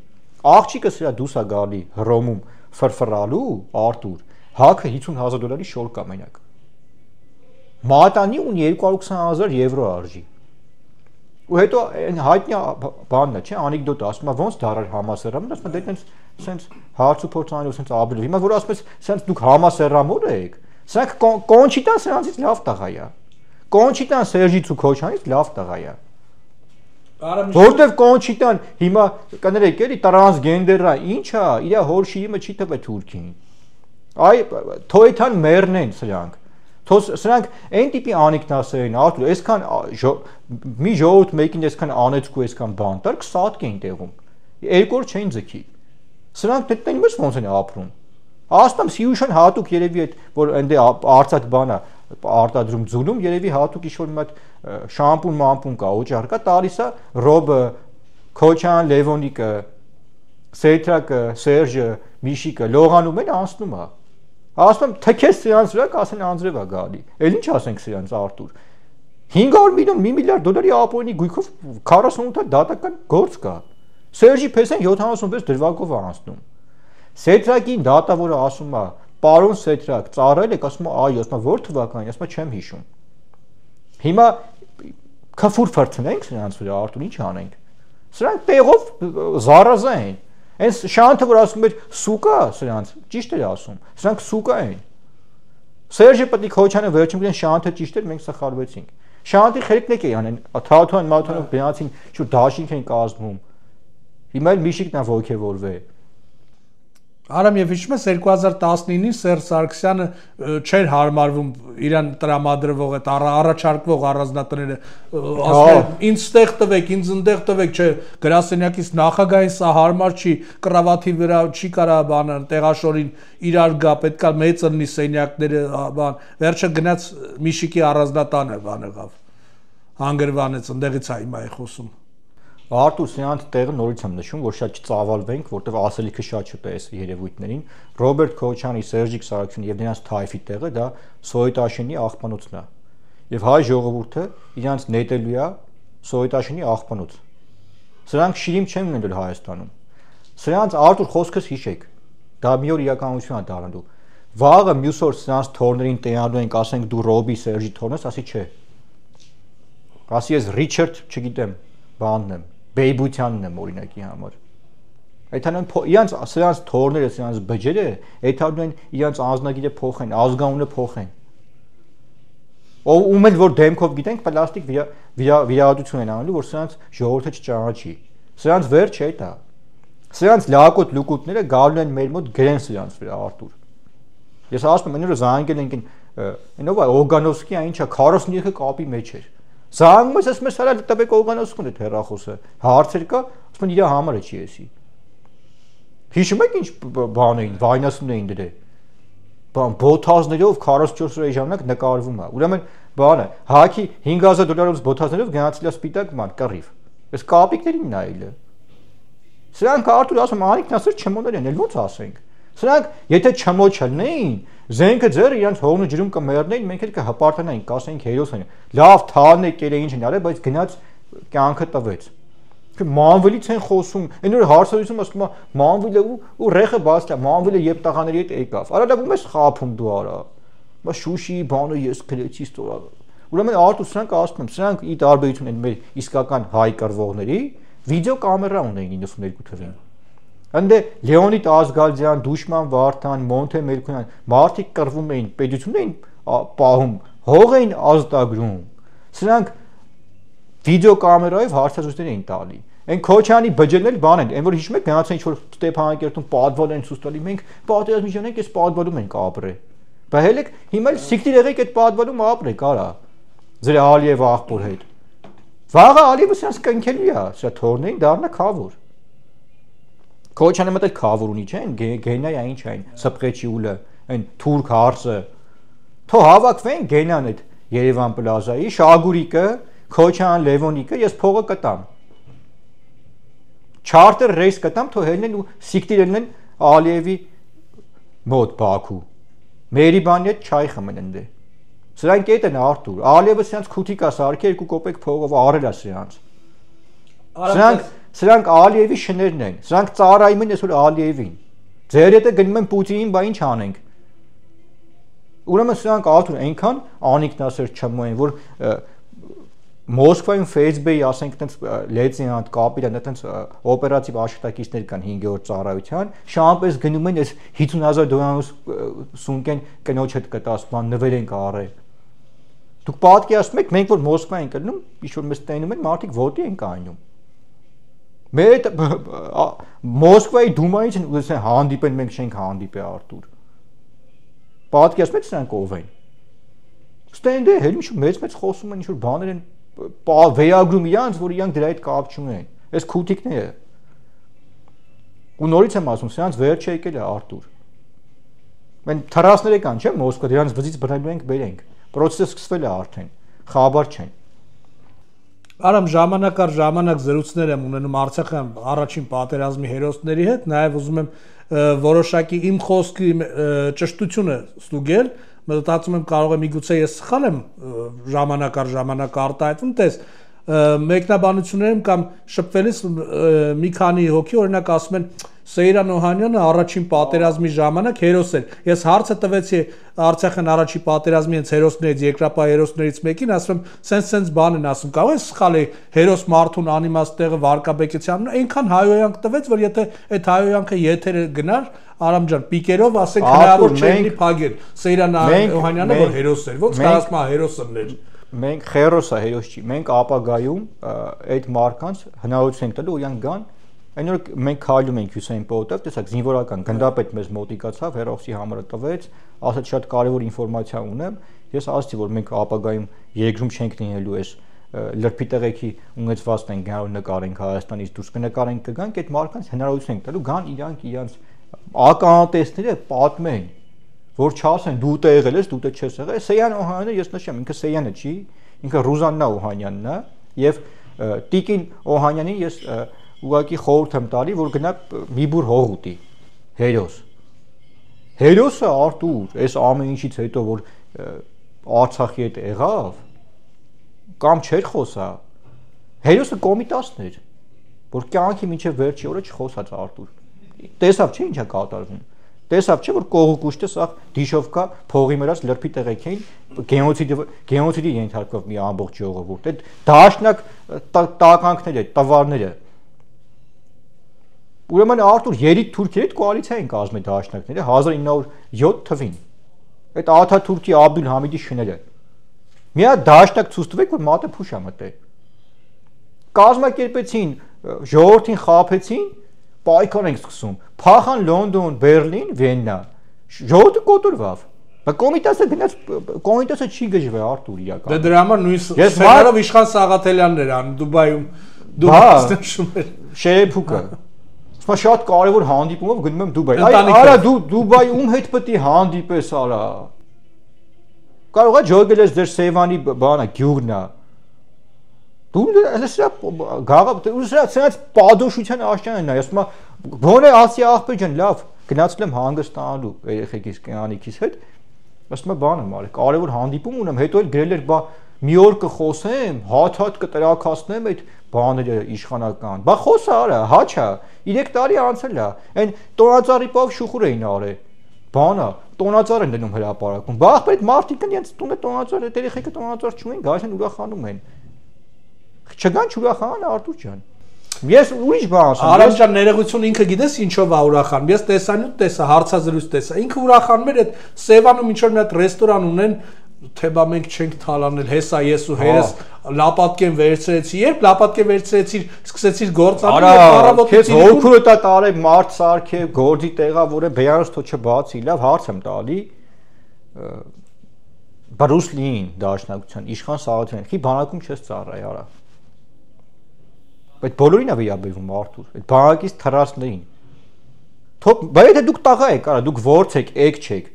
Աղջիկը սրա դուս է գալի Հռոմում ֆրֆռալու Արտուր, հաքը 50,000 դոլարի շոր կա մենակ։ Մատանի ունի 220,000 եվրո արժի։ Ու հետո հայտնի բանն է, չէ, անեկդոտ ասում է, ոնց դարար համասեռամոլ, ասում է դե այտենց հարց ու փորձ անելու sense ապրել։ Հիմա որ ասում ես, sense դուք համասեռամոլ եք, սրանք Կոնչիտան սրանցից լավ տղա է։ Կոնչիտան Սերժից ու Քոչանից լավ տղա է։ Որտեվ Կոնչիտան հիմա կներեք էլի տրանսգենդեր է, ինչ է, իր հոր շիիմը չի տվել թուրքին։ Այ թոյթան մերն են սրանք։ Սրանք այն տիպի անիկնասեր են, Արտուր, այսքան մի ժողովուրդ մեկին այսքան անեցկու այսքան բան տար, կսատկ էին տեղում։ Երկու օր չէին ձգի։ Սրանք դետեն իմս ոնց են ապրում։ Ասում Սիուշան հատուկ երևի այդ որ այնտե արծաթ բանա արտադրում ձուլում երևի հատուկ ինչ-որ մի հատ շամպուն մամպուն կա, օճառ կա, տալիս է Ռոբը, Քոչան, Լևոնիկը, Սեյթրակը, Սերժը, Միշիկը լողանում են անցնում է։ Ասում թքես սրանց վրա կասեն անձրև է գալի։ Էլ ինչ ասենք սրանց Արտուր։ 500 միլիոն, 1 միլիարդ դոլարի ապօրինի գույքով 48 դատական գործ կա։ Սերժի փեսեն 76 դրվագով է անցնում։ Սեյթրակին դատավորը ասում է, պարոն Սեյթրակ, ծառայել եք, ասում է, այո, ասում է, որ թվականին, ասում է, չեմ հիշում։ Հիմա քֆուր ֆրցնենք սրանց վրա Արտուր, ինչ անենք։ Սրանք տեղով զարազա են։ Այս շանթը որ ասում էր սուկա սրանց, ճիշտ էր ասում, սրանք սուկա են։ Սերժը պետք է Քոչյանը վերջում գնան շանթը ճիշտ էր, մենք սխալվեցինք։ Շանթի խելքնեք էին անեն, Թաթոյան Մաթոնով գնացին, շուտ դաշինք են կազմում։ Հիմա էլ Միշիկն է ողջևորվել։ Արամ եւ հիշում ես 2019-ին Սերժ Սարգսյանը չէր հարմարվում իրան տրամադրվող այդ առաջարկվող առանձնատները ասել ինձ ստեղ տվեք, ինձ ընդեղ տվեք, չէ, գրասենյակից նախագահին սա հարմար չի, կրավաթի վրա չի կարա բանը տեղաշորին իրար գա, պետքա մեծ լինի սենյակները, բան, վերջը գնաց Միշիկի առանձնատանը բան եղավ։ Հանգրվանեց, ընդեղից է հիմա է խոսում։ Արտուր սրանց տեղը նորից եմ նշում, որ շատ չծավալվենք, որտեղ ասելիքը շատ չտա այս երևույթներին։ Ռոբերտ Քոչյանի, Սերժիկ Սարգսյանի եւ նրանց թայֆի տեղը դա Սոյետաշենի աղբանոցն է։ Եվ հայ ժողովուրդը իրանց նետելու է Սոյետաշենի աղբանոց։ Սրանք շիրիմ չեն ունենում Հայաստանում։ Սրանց Արտուր խոսքս հիշեք։ Դա մի օր իրականություն է դառնալու։ Վաղը մյուս օր սրանց թորներին տեանու ենք, ասենք դու Ռոբի Սերժի թորն ես, ասի չէ։ Ասի ես Ռիչարդ, չգիտեմ, բանն եմ Բեյբությանն եմ օրինակի համար։ Այդանոն իրանց սրանց թորները, սրանց բջերը, այդանոն իրանց անձնագիրը փոխեն, ազգանունը փոխեն։ Ում էլ որ դեմքով գիտենք պլաստիկ վիրահատություն են անելու, որ սրանց ժողովուրդը չճանաչի։ Սրանց վերջ է դա։ Սրանց լակոտ լուկուտները գալու են մեր մոտ գրեն սրանց վրա Արտուր։ Ես ասում եմ, այնօր զանգել ենք այնով է Օգանովսկիա ինչա 43-ը կապի մեջ էր։ Զանգում ես մեզ հələ տվեք Օգանովսկուն այդ հեռախոսը։ Հարցեր կա, ասում են իր համարը չի էսի։ Հիշում եք ինչ բան էին, վայնասուն էին դրել։ Բան բոթազներով 44 օրի ժամանակ նկարվում է։ Ուրեմն բանը հակի 5000 դոլարով բոթազներով գնացել է սպիտակ ման կռիվ։ Այս կապիկներին նայելը։ Սրանք Արտուր ասում Անիկնասեր չմոներ են, էլ ո՞նց ասենք։ Սրանք եթե չմոչ չլնեին, զենքը ձեր իրանց հողն ու ջրում կմեռնեին, մենք էլ կհպարտանայինք, կասեինք հերոս են։ Լավ թալն է կերե ինչ են արել, բայց գնաց կյանքը տվեց։ Մանվելից են խոսում, այն որ հարցազրույցում ասում է Մանվելը ու ռեխը բացდა, Մանվելը երբ տղաների հետ եկավ։ Արադագում ես խափում դու արա։ Բայց Շուշիի բանը ես քրեցի ստորա։ Ուրեմն Արտուր սրանք ասում եմ, սրանք ի տարբերություն են մեր իսկական հայ կռվողների, վիդեոկամերա ունեին 92 թվականին։ Անդե Լեոնիդ Ազգալդյան, Դուշման Վարդան, Մոնթե Մելքոնյան, մարդիկ կռվում էին, պետությունն էին պահում, հող էին ազատագրում։ Սրանք վիդեոկամերայով հարցազրույցներ էին տալի։ Այն Քոչյանի բջջերն էլ բան են, այն որ հիշում եք գնացին ինչ որ Ստեփանակերտում պատվալ են ցույց տալի, մենք պատերազմի ժամանակ այս պատվալում ենք ապրել։ Բայց հելեք հիմա էլ սիկտիր եղեք այդ պատվալում ապրեք, արա։ Ձեր Ալիև աղբոր հետ։ Վաղը Ալիևը սրանց կնքելու է, սա թորնեին դառնա խավոր։ Քոչյանը մտել խավոր ունի չէ՞, գենայա ինչ այն, սպղեչի ուլը, այն թուրք հարցը։ Թո հավաքվեն գենան այդ Երևան պլազայի, Շագուրիկը, Քոչյան, Լևոնիկը, ես փողը կտամ։ Չարտեր ռեյս կտամ, թո հելնեն ու սիկտիրելն են Ալիևի մոտ Բաքու։ Մերիբանի հետ չայ խմեն ընդ։ Սրանք էդ են Արտուր։ Ալիևը սրանց քութիկա սարքի 2 կոպեկ փողով արել է սրանց։ Սրանք Ալիևի շներն են։ Սրանք ծառայում են այսօր Ալիևին։ Ձեր հետ գնում են Պուտինին, բա ինչ անենք։ Ուրեմն սրանք Արտուր այնքան Անիկնասեր չմոեն, որ Մոսկվայում Facebook-ի, ասենք, այդպես լեյտենանտ կապիտան, այդպես օպերատիվ աշխատակիցներ կան 5-րդ ծառայության, շամպես գնում են այս 50,000 դոլարով սունկեն կնոջ հետ կտած բան նվեր են կարել։ Դուք պատկերացնում եք, մենք որ Մոսկվա ենք գնում, ինչ որ մեզ տենում են, մարդիկ ոտի են կայնում։ Մեր Մոսկվայի դումայից են ուզում հանդիպեն, մենք չենք հանդիպի Արտուր։ Պատկերացնում եք սրանք ով են։ Ստենդը հենց ինչ մեծ խոսում են, ինչ որ բաներ են վերագրում իրանց, որ իրանք դրա հետ կապ չունեն։ Այս քութիկները։ Ու նորից եմ ասում, սրանց վերջը եկել է Արտուր։ Մենք թռասները կան, չէ՞, Մոսկվա, դրանց վզից բռնելու ենք, բերենք։ Պրոցեսը սկսվել է արդեն։ Խաբար չեն։ Արամ ժամանակ առ ժամանակ զրույցներ եմ ունենում Արցախյան առաջին պատերազմի հերոսների հետ, նաև ուզում եմ որոշակի իմ խոսքի ճշտությունը ստուգել, մտածում եմ կարող է միգուցե ես սխալ եմ ժամանակ առ ժամանակ արտահայտվում, տես մեկնաբանություններում կամ շփվելիս մի քանի հոգի օրինակ ասում են Սեյրան Օհանյանը առաջին պատերազմի ժամանակ հերոս էր։ Ես հարցը տվեցի Արցախյան առաջի պատերազմի հենց հերոսներից, երկրապահ հերոսներից մեկին, ասում եմ, սենց բան են ասում, կարող է սխալ է հերոս մարդուն անիմաստ տեղը Վարկաբեկյանն այնքան հայոյանք տվեց, որ եթե այդ հայոյանքը եթերը գնար, Արամ ջան, պիկերով ասենք հնարավոր չէ փագել Սեյրան Օհանյանը, որ հերոս էր։ Ոնց կարծում ա հերոսը ներ։ Մենք հերոսա հերոս չի։ Մենք ապագայում այդ մարկանց հնարավորություն ենք տալու, իրանք գան Այն որ մենք քայլում ենք Հյուսեին պոտով, տեսակ զինվորական գնդապետ մեզ մոտիկացավ, հերոսի համարը տվեց, ասաց շատ կարևոր ինֆորմացիա ունեմ, ես ասացի, որ մենք ապագայում երկրում չենք լինելու այս լրբի տեղեքի ունեցվածքն են գնալու նկարենք Հայաստանից դուրս կնկարենք կգանք, այդ մարկանց հնարավորություն ենք տալու, գան իրանք ականատեսները պատմեն, որ չասեն դու տեղ եղել ես, դու տեղ չես եղել, Սեյրան Օհանյանը ես նշեմ, ինքը Սեյանը չի, ինքը Ռուզաննա Օհանյանն է եւ Տիկին Օհանյանին ես ուղղակի խորհուրդ եմ տալի, որ գնա մի բուր հող ուտի, հերոս։ Հերոսը Արտուր, այս ամեն ինչից հետո, որ Արցախի հետ եղավ, կամ չէր խոսա, հերոսը կոմիտասն էր, որ կյանքի մինչև վերջի օրը չխոսաց Արտուր։ Տեսավ չէ ինչ է կատարվում։ Տեսավ չէ որ կողոկուշտը սա դիշովկա փողի մերած լրբի տեղեքին գենոցիդի ենթարկվող մի ամբողջ ժողովուրդ։ Այդ դաշնակ տականքները, տվարները Ուրեմն Արտուր երիտ թուրքերի հետ կոալիցիա են կազմել դաշնակները 1907 թվին։ Այդ Աթաթուրքի Աբդուլ Համիդի շները։ Մի հատ դաշնակ ցույց տվեք, որ մատը փուշ է մտել։ Կազմակերպեցին, ժողովրդին խաբեցին, պայքար ենք սկսում։ Փախան Լոնդոն, Բերլին, Վիեննա։ Ժողովուրդը կոտորվավ։ Բայց կոմիտասը գնաց, կոմիտասը չի գժվել Արտուր իրական։ Դե դրա համար նույն սցենարով Իշխան Սաղաթելյանն էր անում Դուբայում։ Դուբայում Շերեփուկը։ Սա շատ կարևոր հանդիպումով գնում եմ Դուբայ։ Արա դու Դուբայ ում հետ պետք է հանդիպես արա։ Կարող է ջոգել ես ձեր Սևանի բանը գյուղն է։ Դու սրա գաղա սրանց պատոշության աշճանն է, ասում եմ ոնե ասի աղբեր ջան, լավ, գնացել եմ հանգստանալու երեխեքիս կյանիքիս հետ, ասում եմ բան եմ արել, կարևոր հանդիպում ունեմ, հետո էլ գրել էր բա մի օր կխոսեմ, հատ կտրակացնեմ այդ բաները իշխանական, բա խոսա արա, հաչա, 3 տարի անցել է, այն տոնածառի պավ շուխուր էին արել, բանա, տոնածառ են դնում հրապարակում, բա աղբեր այդ մարդիկ իրենց տունը տոնածառ, այդ երեխեքը տոնածառ չունեն, գալիս են ուրախանում են, չգան չուրախան Արտուր ջան, ես ուրիշ բան ասեմ, Արամ ջան ներողություն ինքը գիտես ինչով է ուրախանում, ես տեսանյութ տեսա, հարցազրույց տեսա, ինքը ուրախանում էր այդ Սևանում ինչ որ մի հատ ռեստորան ունեն, թե բա մենք չենք թալանել, հեսա ես ու հերս լապատկեն վերցրեցի, երբ լապատկեն վերցրեցի, սկսեցիր գործանել եւ առավոտից հոգուը տա տարե մարդ սարքե, գործի տեղավորը բերանս թո չբացի, լավ հարց եմ տալի, Բրուսլին դաշնակցության, Իշխան Սաղաթյանն, խի բանակում չես ծառայ արա։ Այդ բոլորին է վերաբերվում Արտուր, այդ բանակից թռածներին։ Թող, բայց եթե դուք տաղա եք, արա, դուք ворց եք, եք չեք։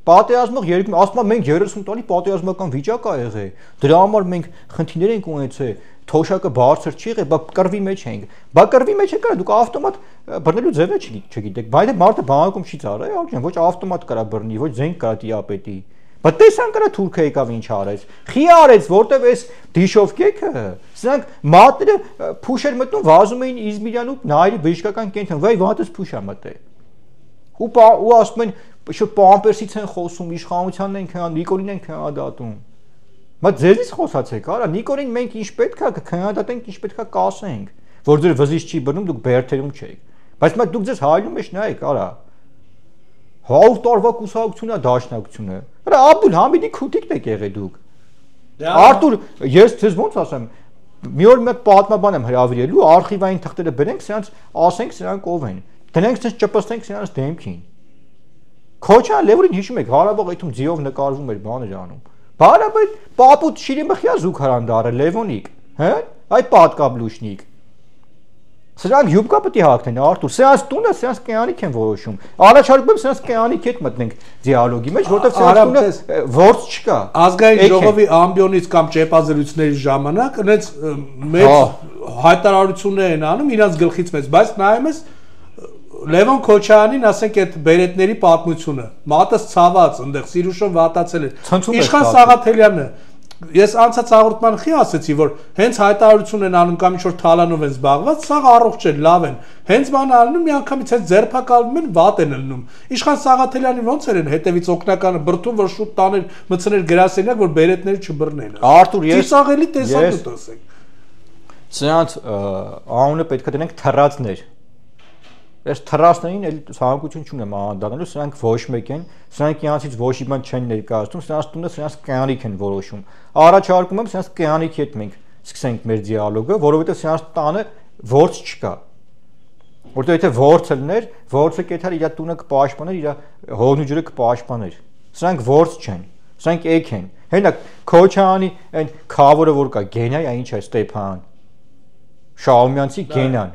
Պատերազմող երկու, ասում եմ մենք 30 տարի պատերազմական վիճակ ա եղել։ Դրա համար մենք խնդիրներ ենք ունեցել, թոշակը բարձր չի եղել, բա կռվի մեջ ենք։ Բա կռվի մեջ եք, դուք ավտոմատ բռնելու ձևը չգիտեք։ Բայց մարդը բանակում չի ծառայ, ջան, ոչ ավտոմատ կարա բռնի, ոչ զենք կարա տիապետի։ Բա տեսան կրա թուրքը եկավ ինչ արեց։ Խի արեց, որտեվ այս դիշովկեքը, սրանք մատները փուշեր մտնում, վազում էին Իզմիրյանում նայրի բժշկական կենտրոն, վայ ո՞նց փուշա մտե։ Ու ասում են շո պամպերսից են խոսում, իշխանությանն են քննադատում, Նիկոլին են քննադատում։ Մա ձեզից խոսացեք, արա, Նիկոլին մենք ինչ պետքա կքննադատենք, ինչ պետքա կասենք, որ ձեր վզից չի բռնում, դուք բերթերում չեք։ Բայց մա դուք ձեզ հայլու մեջ նայեք, արա։ 100 տարվա կուսակցությունն է դաշնակցությունը։ Արա Աբդուլ Համիդի քութիկն եք եղել դուք։ Արտուր, ես ձեզ ոնց ասեմ, մի օր մեկ պատմաբան եմ հրավիրելու, արխիվային թղթերը բերենք, սրանց ասենք սրանք ով են։ Դրանք ցած ճպստենք սրանց դեմքին։ Քոչան Լևորին հիշում եք, Հարաբաղ այդում ձիով նկարվում էր բաներ անում։ Բարաբայդ պապուտ շիրիմխյա զուգարան դարը Լևոնիկ, հա՞։ Այ պատկաբլուշնիկ։ Սրանք յուբկա պետք է հագնեն Արտուր, սրանց տունը, սրանց կյանիք են որոշում։ Առաջարկում եմ սրանց կյանիք հետ մտնենք դիալոգի մեջ, որտեղ սրանց տունը ворց չկա։ Ազգային ժողովի ամբիոնից կամ ճեպազրույցների ժամանակ այնց մեծ հայտարարություններ են անում իրանց գլխից մեծ, բայց նայում ես Լևոն Քոչայանին, ասենք այդ բերետների պատմությունը, մատս ցաված, այնտեղ Սիրուշով վատացել էր։ Իշխան Սաղաթելյանը, ես անցած հաղորդման խի ասեցի, որ հենց հայտարարություն են անում կամ ինչ-որ թալանով են զբաղված, սաղ առողջ են, լավ են։ Հենց բան ալնում, միանգամից հենց ձերբակալվում են, վատ են ելնում։ Իշխան Սաղաթելյանի ոնց էր հետևից օկնականը բրդում, որ շուտ տաներ, մցներ գրասենյակ, որ բերետները չբռնեն։ Արտուր, ես ծիսաղելի տեսանյութ ասենք։ Սրանց անունը պետք է դնենք թռածներ։ Ես թռածներին էլ ցանկություն չունեմ անդանալու, սրանք ոչ մեկ են, սրանք իրանցից ոչ մի բան չեն ներկայացնում, սրանց տունը սրանց կյանիք են որոշում։ Առաջարկում եմ սրանց կյանիքի հետ մենք սկսենք մեր դիալոգը, որովհետև սրանց տանը ворց չկա։ Որտեղ եթե ворցը լիներ, ворցը կեթար իր տունը կպաշտպաներ, իր հողն ու ջուրը կպաշտպաներ։ Սրանք ворց չեն, սրանք էք են։ Հենակ Քոչյանի այն խավորը որ կա, Գենայ, այն ինչ է Ստեփան։ Շաումյանցի Գենան։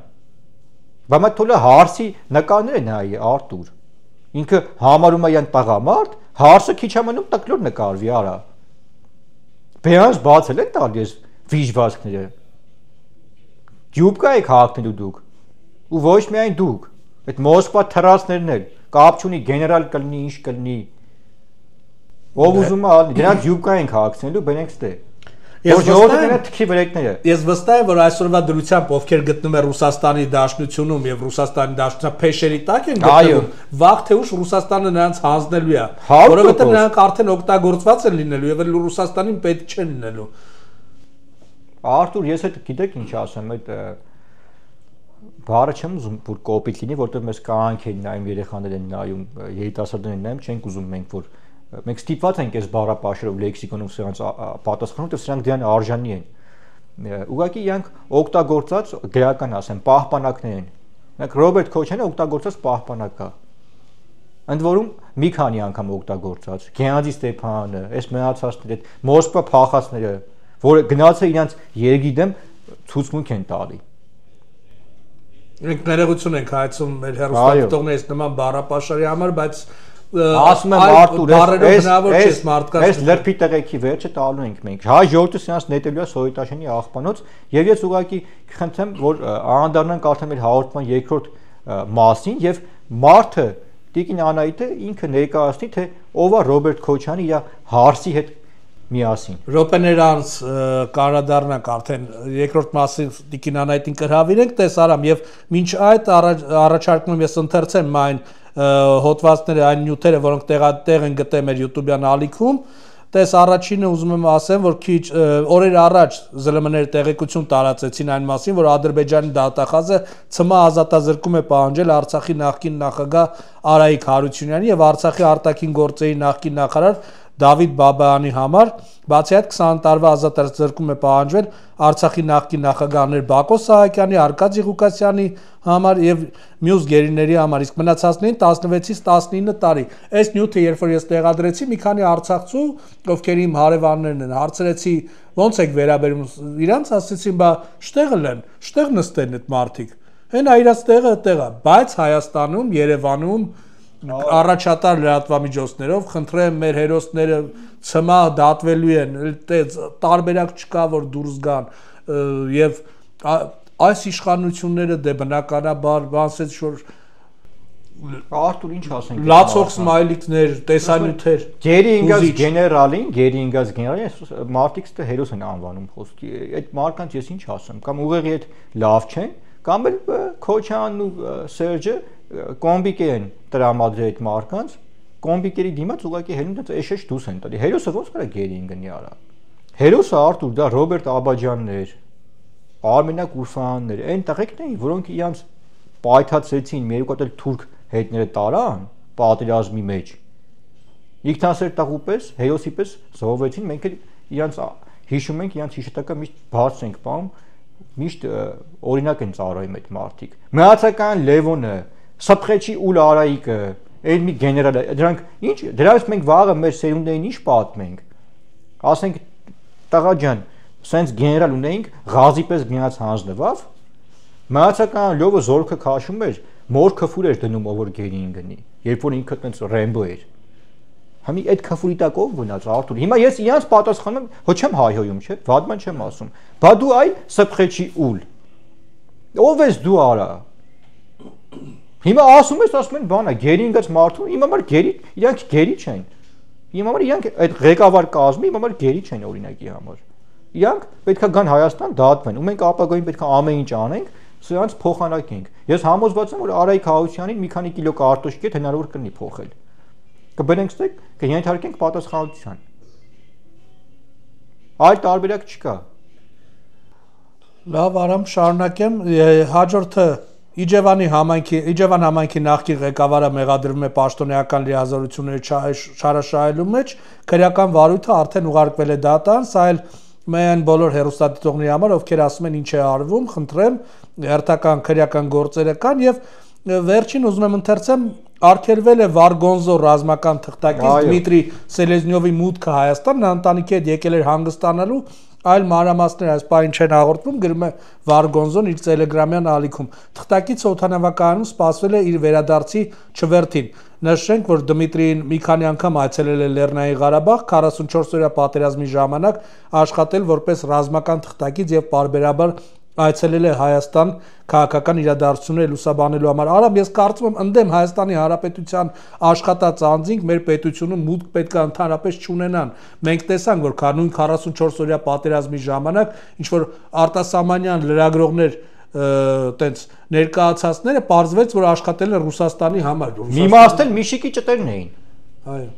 Բայց մտոլը հարսի նկարներ է նայ Արտուր։ Ինքը համարում է յան տղամարդ, հարսը քիչ ամենում տկլոր նկարվի արա։ Բերանս բացել են տալիս վիճվածքները։ Յուբկա եք հագնելու դուք։ Ու ոչ միայն դուք, այդ Մոսկվա թռածներն էլ, կապ չունի գեներալ կլինի, ինչ կլինի։ Ով ուզում է ալնի, դրանք յուբկա ենք հագնելու, բերենք ստե։ Ես վստահ եմ, որ այսօրվա դրությամբ ովքեր գտնում են Ռուսաստանի Դաշնությունում եւ Ռուսաստանի Դաշնության փեշերի տակ են գտնվում, վաղ թե ուշ Ռուսաստանը նրանց հանձնելու է, որովհետեւ նրանք արդեն օգտագործված են լինելու եւ Ռուսաստանին պետք չեն լինելու։ Արտուր, ես այդ գիտեք ինչ ասեմ, այդ բառը չեմ ուզում որ կոպիտ լինի, որտեղ մեզ կանք են նայում, երեխաներ են նայում, երիտասարդներ են նայում, չենք ուզում մենք որ մենք ստիպված ենք այս բառապաշարով լեքսիկոնում սրանց պատասխանում, որ սրանք դրան արժանի են։ Ուղղակի իրանք օգտագործած գրական ասեմ, պահպանակներ են։ Նրանք Ռոբերտ Քոչյանը օգտագործած պահպանակ է։ Ընդ որում մի քանի անգամ օգտագործած։ Գենադի Ստեփանը, այս մնացածները, այդ Մոսկվա փախածները, որ գնացել իրանց երգի դեմ ցուցմունք են տալի։ Մենք ներողություն ենք հայցում մեր հեռուստադիտողներից նման բառապաշարի համար, բայց ասում եմ Արտուր, այս լրփի տղեկի վերջը տալու ենք մենք։ Հայ ժողովուրդը սրանց նետելու է Սովետաշենի աղբանոց, եւ ես ուղղակի կխնդրեմ, որ անդառնանք արդեն մեր հաղորդման երկրորդ մասին եւ մարդը Տիկին Անահիտը ինքը ներկայացնի, թե ով է Ռոբերտ Քոչյանը իր հարսի հետ միասին։ Ռոպեներ անց կարադառնանք արդեն երկրորդ մասին Տիկին Անահիտին կհրավիրենք, տես Արամ, եւ մինչ այդ առաջարկում եմ ես ընթերցեմ այն հոդվածները, այն նյութերը, որոնք տեղ են գտել մեր YouTube-յան ալիքում։ Տես առաջինը ուզում եմ ասեմ, որ քիչ օրեր առաջ ԶԼՄ-ները տեղեկություն տարածեցին այն մասին, որ Ադրբեջանի դատախազը ՑՄ ազատազրկում է պահանջել Արցախի նախկին նախագահ Արայիկ Հարությունյանի եւ Արցախի արտաքին գործերի նախկին նախարար Դավիթ Բաբայանի համար, բացի այդ 20 տարվա ազատազրկում է պահանջվել Արցախի նախկին նախագահներ Բակո Սահակյանի, Արկադի Ղուկասյանի համար եւ մյուս գերիների համար, իսկ մնացածներին 16-ից 19 տարի։ Այս նյութը երբ որ ես տեղադրեցի, մի քանի արցախցու, ովքեր իմ հարևաններն են, հարցրեցի ո՞նց եք վերաբերում իրանց, ասեցին, բա շտեղը լեն, շտեղ նստեն այդ մարդիկ։ Հենա իրանց տեղը այդտեղ է, բայց Հայաստանում, Երևանում առաջատար լրատվամիջոցներով խնդրեմ մեր հերոսները ՑՄ դատվելու են, տարբերակ չկա որ դուրս գան եւ այս իշխանությունները դե բնականաբար բանսեց որ Արտուր ինչ ասենք լացող սմայլիկներ, տեսանյութեր գերի ինգած գեներալին մարդիկ ստե հերոս են անվանում խոսքի այդ մարկանց ես ինչ ասեմ կամ ուղեղի հետ լավ չեն կամ էլ Քոչյանն ու Սերժը կոմբիկ են տրամադրել այդ մարկանց կոմբիկերի դիմաց ուղղակի հելուն դից էշեշ դուս են տալի հերոսը ոնց կարա գերին գնի արա հերոսը Արտուր դա Ռոբերտ Աբաջյաններ Արմենակ Ուրֆանյաններ այն տղեկն էին որոնք իրանց պայթացրեցին մի երկու հատ թուրք հետները տարան պատերազմի մեջ ինքնասեր տաղուպես հերոսի պես զոհվեցին մենք էլ իրանց հիշում ենք իրանց հիշատակը միշտ բաց ենք պահում միշտ օրինակ են ծառայում այդ մարդիկ մնացական Լևոնը Սփխեչի ու Արայիկը այդ մի գեներալ դրանք ինչ դրանից մենք վաղը մեր սերունդներին ինչ պատմենք ասենք տղա ջան սենց գեներալ ունեինք Ղազի պես գնաց հանձնվավ մնացական լովը զորքը քաշում էր մոր քֆուր էր դնում ով որ գերին գնի երբ որ ինքը տենց Ռեմբո էր Համի այդ քֆուրի տակով գնաց Արտուր հիմա ես իրանց պատասխանում հո չեմ հայհոյում չէ վադման չեմ ասում բա դու այ Սփխեչի ուլ ով ես դու արա Հիմա ասում են բանա գերի ինգած մարդու իմ համար գերի իրանք գերի չեն իմ համար իրանք այդ ղեկավար կազմի իմ համար գերի չեն օրինակի համար իրանք պետքա գան Հայաստան դատվեն ու մենք ապագայում պետքա ամեն ինչ անենք սրանց փոխանակենք ես համոզված եմ որ Արայիկ Հարությունյանին մի քանի կիլո կարտոշկի հետ հնարավոր կլինի փոխել կբերենք ստեկ կենթարկենք պատասխանատվության այլ տարբերակ չկա Լավ Արամ շարունակեմ հաջորդը Իջևան համայնքի նախկին ղեկավարը մեղադրվում է պաշտոնեական լիազորությունների չարաշահելու մեջ, քրեական վարույթը արդեն ուղարկվել է դատան, սա էլ միայն բոլոր հեռուստադիտողների համար, ովքեր ասում են ինչ է արվում, խնդրեմ, հերթական քրեական գործերը կան եւ վերջին ուզում եմ ընթերցեմ արգելվել է Վարգոնզո ռազմական թղթակից Դմիտրի Սելեզնյովի մուտքը Հայաստան, նա ընտանիքի հետ եկել էր հանգստանալու Այլ մանրամասներ այս պահին չեն հաղորդվում, գրում է Վարգոնզոն իր տելեգրամյան ալիքում։ Թղթակից օդանավակայանում սպասվել է իր վերադարձի չվերթին։ Նշենք, որ Դմիտրին մի քանի անգամ այցելել է Լեռնային Ղարաբաղ, 44-օրյա պատերազմի ժամանակ աշխատել որպես ռազմական թղթակից եւ պարբերաբար այցելել է Հայաստան քաղաքական իրադարձությունները լուսաբանելու համար։ Արամ, ես կարծում եմ ընդդեմ Հայաստանի Հանրապետության աշխատած անձինք մեր պետությունում մուտք պետք է ընդհանրապես չունենան։ Մենք տեսանք, որ նույն 44-օրյա պատերազմի ժամանակ ինչ որ արտասահմանյան լրագրողներ տենց ներկայացածները պարզվեց, որ աշխատել են Ռուսաստանի համար։ Միմաստել Միշիկի ճտերն էին։ Այո։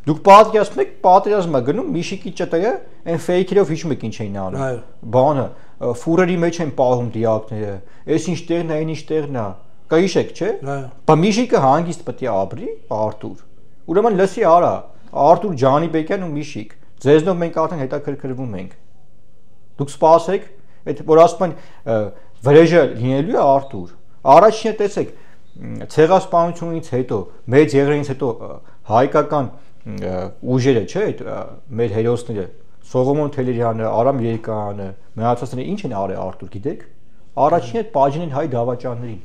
Դուք պատկերացնում եք պատերազմը գնում Միշիկի ճտերը, այն ֆեյքերով հիշում եք ինչ էին անում։ Այո։ Բանը ֆուրերի մեջ են պահում դիակները, այս ինչ տեղն է, այն ինչ տեղն է, կհիշեք, չէ՞։ Բա Միշիկը հանգիստ պետք է ապրի, Արտուր։ Ուրեմն լսի արա, Արտուր Ջանիբեկյան ու Միշիկ, ձեզնով մենք արդեն հետաքրքրվում ենք։ Դուք սպասեք, այդ որ ասում են վրեժը լինելու է Արտուր։ Առաջինը տեսեք, ցեղասպանությունից հետո, մեծ եղերից հետո հայկական ուժերը, չէ՞, այդ մեր հերոսները Սողոմոն Թելերյանը, Արամ Երկայանը, մնացածները ինչ են արել Արտուր, գիտեք։ Առաջինը այդ պաժին են հայ դավաճաններին։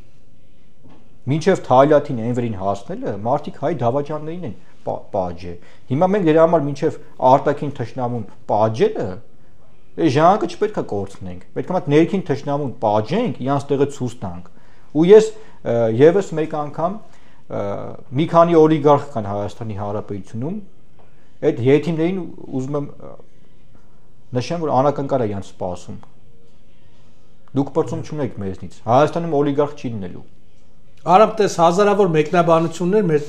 մինչև Թայլաթին Էնվերին հասնելը մարդիկ հայ դավաճաններին են պատժել։ Հիմա մենք դրա համար մինչև արտաքին թշնամուն պատժելը այս ժամանակը չպետք է կորցնենք։ Պետք է մատ ներքին թշնամուն պատժենք, իրանց տեղը ցույց տանք։ Ու ես եւս մեկ անգամ մի քանի օլիգարխ կան Հայաստանի Հանրապետությունում, այդ յետիմներին ուզում եմ նշեմ, որ անակնկալ է իրանց սպասում։ Դուք բացում չունեք մեզնից։ Հայաստանում օլիգարխ չի լինելու։ Արամ տես հազարավոր մեկնաբանություններ մեր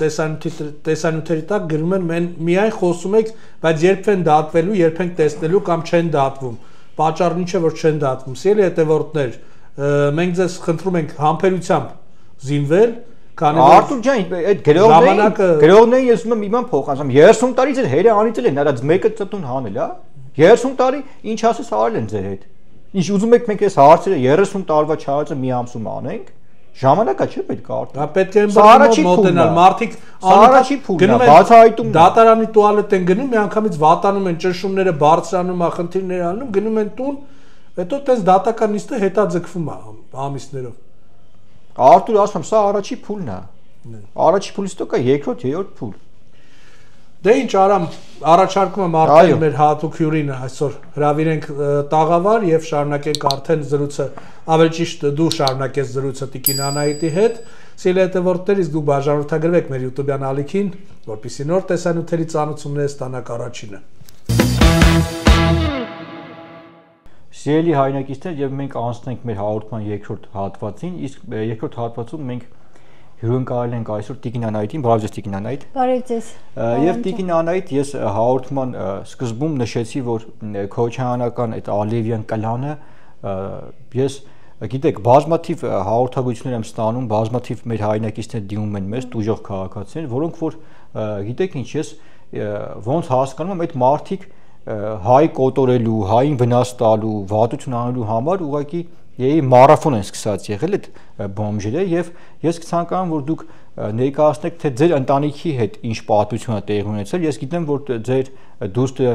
տեսանյութերի տակ գրում են միայն խոսում եք, բայց երբ են դատվելու, երբ են տեսնելու կամ չեն դատվում։ Պատճառն ինչ է, որ չեն դատվում։ Սիրելի հետևորդներ, մենք ձեզ խնդրում ենք համբերությամբ զինվել, քանի որ Արտուր ջան, այդ գրողներին ես ուզում եմ իման փոխանցեմ։ 30 տարի ձեր հերը անիծել են, նրա մեկը ծտուն հանել, հա։ 30 տարի ինչ ասես արել են ձեր հետ։ Ինչ ուզում եք մենք այս հարցերը 30 տարվա չարածը մի ամսում անենք։ Ժամանակա չէ պետք է արտուր։ Դա պետք է մոտենալ, մարդիկ առաջի փուլն է, բացահայտում դատարանի տուալետ են գնում, միանգամից վատանում են, ճնշումները բարձրանում, խնդիրներ անում, գնում են տուն, հետո տես դատական նիստը հետաձգվում է ամիսներով։ Արտուր ասում, սա առաջի փուլն է։ Առաջի փուլից հետո կա երկրորդ, երրորդ փուլ։ Դե ինչ Արամ, առաջարկում եմ արդեն մեր հատուկ հյուրին այսօր հրավիրենք տաղավար եւ շարունակենք արդեն զրույցը, ավելի ճիշտ դու շարունակես զրույցը Տիկին Անահիտի հետ։ Սիրելի հետևորդներ, իսկ դուք բաժանորդագրվեք մեր YouTube-յան ալիքին, որպեսզի նոր տեսանյութերի ծանոթություններ ստանաք առաջինը։ Սիրելի հայրենակիցներ, եւ մենք անցնենք մեր հաղորդման երկրորդ հատվածին, իսկ երկրորդ հատվածում մենք հյուրընկալել ենք այսօր Տիկին Անահիտին, բարև ձեզ Տիկին Անահիտ։ Բարև ձեզ։ Եվ Տիկին Անահիտ, ես հաղորդման սկզբում նշեցի, որ քոչայանական այդ Ալիևյան կլանը ես գիտեք, բազմաթիվ հաղորդագրություններ եմ ստանում, բազմաթիվ մեր հայրենակիցներ դիմում են մեզ, տուժող քաղաքացիներ, որոնք որ գիտեք ինչ, ես ոնց հասկանում եմ այդ մարդիկ հայ կոտորելու, հային վնաս տալու, վատություն անելու համար ուղղակի Եի մարաֆոն են սկսած եղել այդ բոմժերը եւ ես կցանկանամ որ դուք ներկայացնեք թե ձեր ընտանիքի հետ ինչ պատմություն է տեղի ունեցել ես գիտեմ որ ձեր դուստրը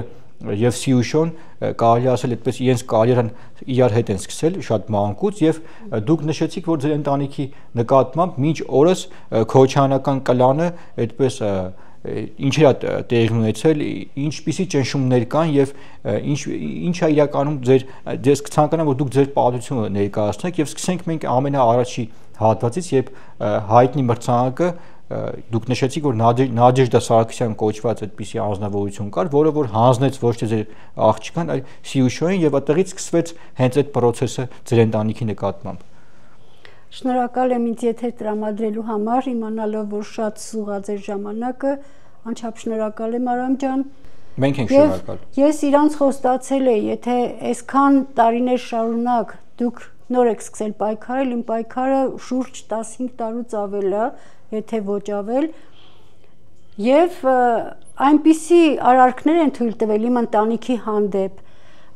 եւ Սիուշոն կարելի ասել այդպես իրենց կարիերան իրար հետ են սկսել շատ մանկուց եւ դուք նշեցիք որ ձեր ընտանիքի նկատմամբ մինչ օրս քոչանական կլանը այդպես ինչեր է տեղի ունեցել, ինչպիսի ճնշումներ կան եւ ինչ է իրականում ձեզ կցանկանամ որ դուք ձեր պատմությունը ներկայացնեք եւ սկսենք մենք ամենաառաջի հատվածից երբ հայտնի մրցանակը դուք նշեցիք որ Նադեժդա Սարգսյան կոչված այդպիսի անձնավորություն կար, որը որ հանձնեց ոչ թե ձեր աղջկան, այլ Սիուշոին եւ այդտեղից սկսվեց հենց այդ process-ը ձեր ընտանիքի նկատմամբ։ Շնորհակալ եմ ինձ եթե տրամադրելու համար, իմանալով որ շատ սուղ է ձեր ժամանակը, անչափ շնորհակալ եմ Արամ ջան։ Մենք ենք շնորհակալ։ Ես իրանց խոստացել եմ, եթե այսքան տարիներ շարունակ դուք նոր եք սկսել պայքարել, իմ պայքարը շուրջ 15 տարուց ավել է, եթե ոչ ավել, եւ այնպիսի արարքներ են թույլ տվել իմ ընտանիքի հանդեպ,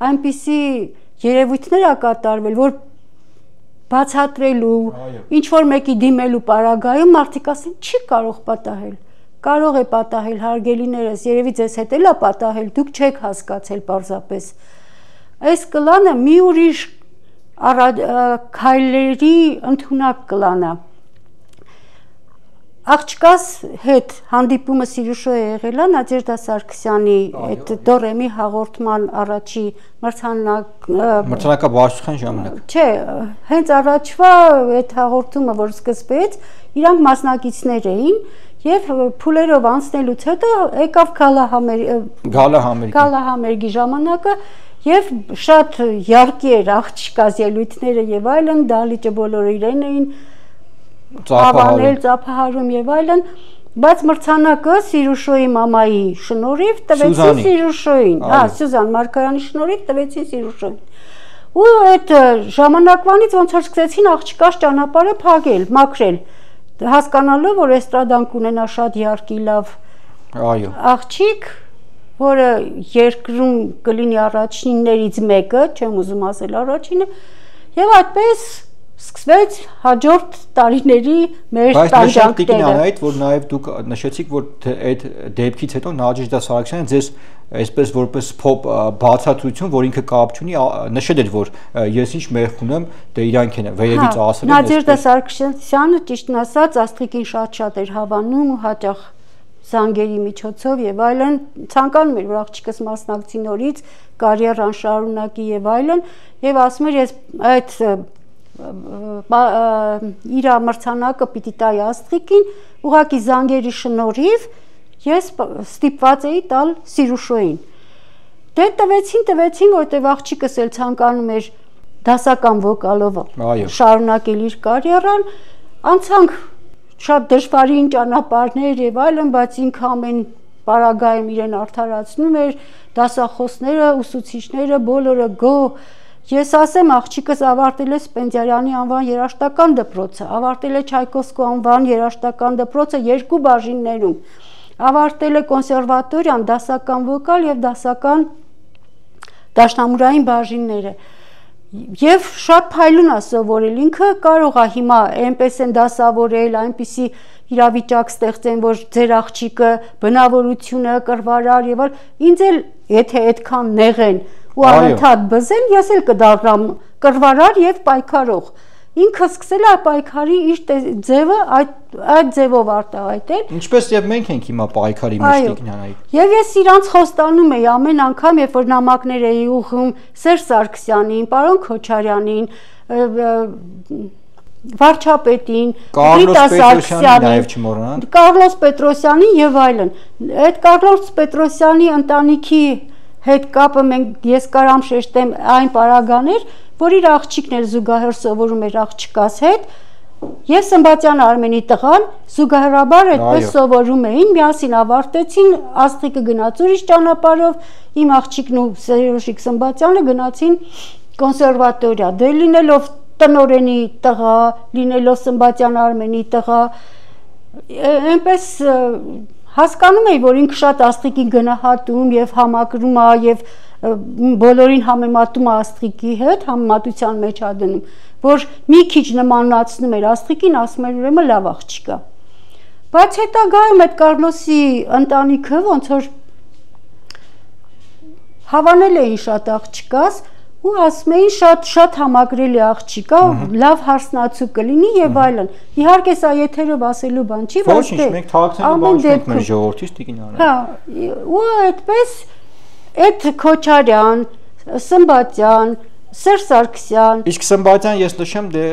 այնպիսի երևույթներ ա կատարվել, որ բացատրելու, ինչ որ մեկի դիմելու պարագայում մարդիկ ասեն չի կարող պատահել։ Կարող է պատահել հարգելիներս, երևի ձեզ հետ էլ է պատահել, դուք չեք հասկացել պարզապես։ Այս կլանը մի ուրիշ քայլերի ընդունակ կլան է։ Աղջկաս հետ հանդիպումը Սիրուշո է եղել է Նադեժդա Սարգսյանի այդ դորեմի հաղորդման առաջի մրցանակաբաշխության ժամանակ։ Չէ, հենց առաջվա այդ հաղորդումը, որ սկսվեց, իրանք մասնակիցներ էին եւ փուլերով անցնելուց հետո եկավ գալահամերգի ժամանակը եւ շատ յարկի էր աղջկաս ելույթները եւ այլն, դալիճը բոլորը իրեն էին ծափահարել, ծափահարում եւ այլն, բայց մրցանակը Սիրուշոյի մամայի շնորհիվ տվեցին Սիրուշոյին, Սյուզան Մարգարյանի շնորհիվ տվեցին Սիրուշոյին։ Ու այդ ժամանակվանից ոնց որ սկսեցին աղջկաս ճանապարհը փակել, մաքրել, հասկանալով որ էստրադան կունենա շատ յարկի լավ աղջիկ, որը երկրում կլինի առաջիններից մեկը, չեմ ուզում ասել առաջինը, եւ այդպես սկսվեց հաջորդ տարիների մեր տանջանքները։ Բայց որ նաև դուք նշեցիք, որ այդ դեպքից հետո Նաջիդա Սարգսյանը ձեզ այսպես որպես փոփ բացատրություն, որ ինքը կապ չունի, նշել էր, որ ես ինչ մեղք ունեմ, դե իրանք են վերևից ասել են։ Նաջիդա Սարգսյանը ճիշտն ասած Աստղիկին շատ էր հավանում ու հաճախ զանգերի միջոցով եւ այլն ցանկանում էր որ աղջիկս մասնակցի նորից կարիերան շարունակի եւ այլն եւ ասում էր ես այդ իր մրցանակը պիտի տայի Աստղիկին ուղղակի զանգերի շնորհիվ ես ստիպված էի տալ Սիրուշոյին դե տվեցին որտեվ աղջիկս էլ ցանկանում էր դասական վոկալով շարունակել իր կարիերան անցանք շատ դժվարին ճանապարհներ եւ այլն, բայց ինքը ամեն պարագայում իրեն արդարացնում էր, դասախոսները, ուսուցիչները բոլորը գոհ։ Ես ասեմ, աղջիկս ավարտել է Սպենդիարյանի անվան երաժշտական դպրոցը, ավարտել է Չայկովսկու անվան երաժշտական դպրոցը 2 բաժիններում, ավարտել է կոնսերվատորիան, դասական վոկալ եւ դասական դաշնամուրային բաժինները։ Եվ շատ փայլուն է սովորել ինքը կարող է հիմա այնպես են դասավորել, այնպիսի իրավիճակ ստեղծեն, որ ձեր աղջիկը բնավորությունը կռվարար եւ այլ, ինձ էլ եթե այդքան նեղեն ու անընդհատ բզեն, ես էլ կդառնամ կռվարար եւ պայքարող։ Ինքը սկսել է պայքարի իր ձևը այդ ձևով արտահայտել։ Ինչպես եւ մենք ենք հիմա պայքարի մեջ տիկնանայիք։ Եվ ես իրանց խոստանում էի ամեն անգամ, երբ որ նամակներ էի ուղղում Սերժ Սարգսյանին, պարոն Քոչարյանին, վարչապետին, Կառլոս Պետրոսյանին նաեւ չմոռանանք։ Կառլոս Պետրոսյանին եւ այլն։ Այդ Կառլոս Պետրոսյանի ընտանիքի հետ կապը ես կարամ շեշտեմ այն պարագաներ, որ իր աղջիկն էր զուգահեռ սովորում էր աղջկաս հետ, եւ Սմբատյան Արմենի տղան զուգահեռաբար այդպես սովորում էին, միասին ավարտեցին, Աստղիկը գնաց ուրիշ ճանապարհով, իմ աղջիկն ու Սերժիկ Սմբատյանը գնացին կոնսերվատորիա, դե լինելով տնօրենի տղա, լինելով Սմբատյան Արմենի տղա, այնպես հասկանում էի, որ ինքը շատ Աստղիկին գնահատում եւ համակրում է եւ բոլորին համեմատում է Աստղիկի հետ, համեմատության մեջ է դնում, որ մի քիչ նմանացնում էր Աստղիկին, ասում էր ուրեմն լավ աղջիկ է։ Բայց հետագայում այդ Կառլոսի ընտանիքը ոնց որ հավանել էին շատ աղջկաս ու ասում էին շատ համակրելի աղջիկ է, լավ հարսնացու կլինի եւ այլն։ Իհարկե սա եթերով ասելու բան չի, բայց ոչ, մենք թաքցնելու բան չենք մեր ժողովրդից տիկին Հա, ու այդպես այդ Քոչարյան, Սմբատյան, Սերժ Սարգսյան։ Իսկ Սմբատյան ես նշեմ դե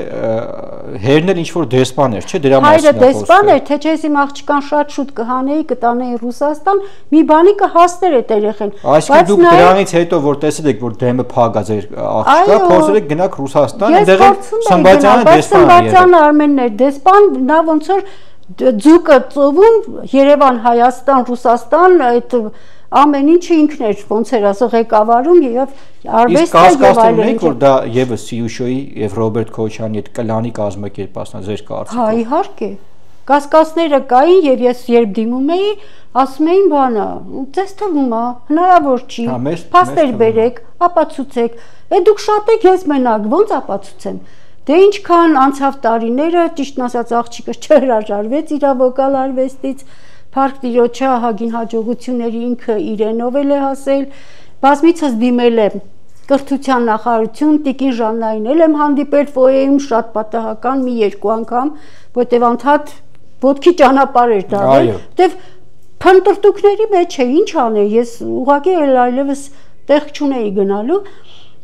հերն էլ ինչ որ դեսպան էր, չէ՞, դրա մասին է խոսքը։ Հայրը դեսպան էր, թե չէ իմ աղջկան շատ շուտ կհանեի, կտանեի Ռուսաստան, մի բանի կհասներ այդ երեխեն։ Այսինքն դուք դրանից հետո որ տեսել եք որ դեմը փակ է ձեր աղջկա, փորձել եք գնաք Ռուսաստան, այնտեղ Սմբատյանը դեսպան էր։ Սմբատյանը Արմենն էր դեսպան, նա ոնց որ ձուկը ծովում Երևան, Հայաստան, Ռուսաստան, այդ ամեն ինչը ինքն էր ոնց էր ասա ղեկավարում եւ արվեստը եւ այլն։ Որ դա եւս Սիուշոյի եւ Ռոբերտ Քոչյանի այդ կլանի կազմակերպածն է ձեր կարծիքով։ Հա, իհարկե։ Կասկածները կային եւ ես երբ դիմում էի, ասում էին բանը, ձեզ թվում է, հնարավոր չի։ Փաստեր բերեք, ապացուցեք։ Դուք շատ եք, ես մենակ ոնց ապացուցեմ։ Դե ինչքան անցավ տարիները, ճիշտն ասած աղջիկը չհրաժարվեց իր վոկալ արվեստից, Փառք Տիրոջը ահագին հաջողությունների ինքը իրենով էլ է հասել, բազմիցս դիմել եմ կրթության նախարարություն, Տիկին Ժաննային էլ եմ հանդիպել ֆոյեում շատ պատահական մի երկու անգամ, որտեղ անդադ ոտքի ճանապարհ էր դարձել, որտեղ փնտրտուքների մեջ է, ինչ անել, ես ուղղակի այլևս տեղ չունեի գնալու։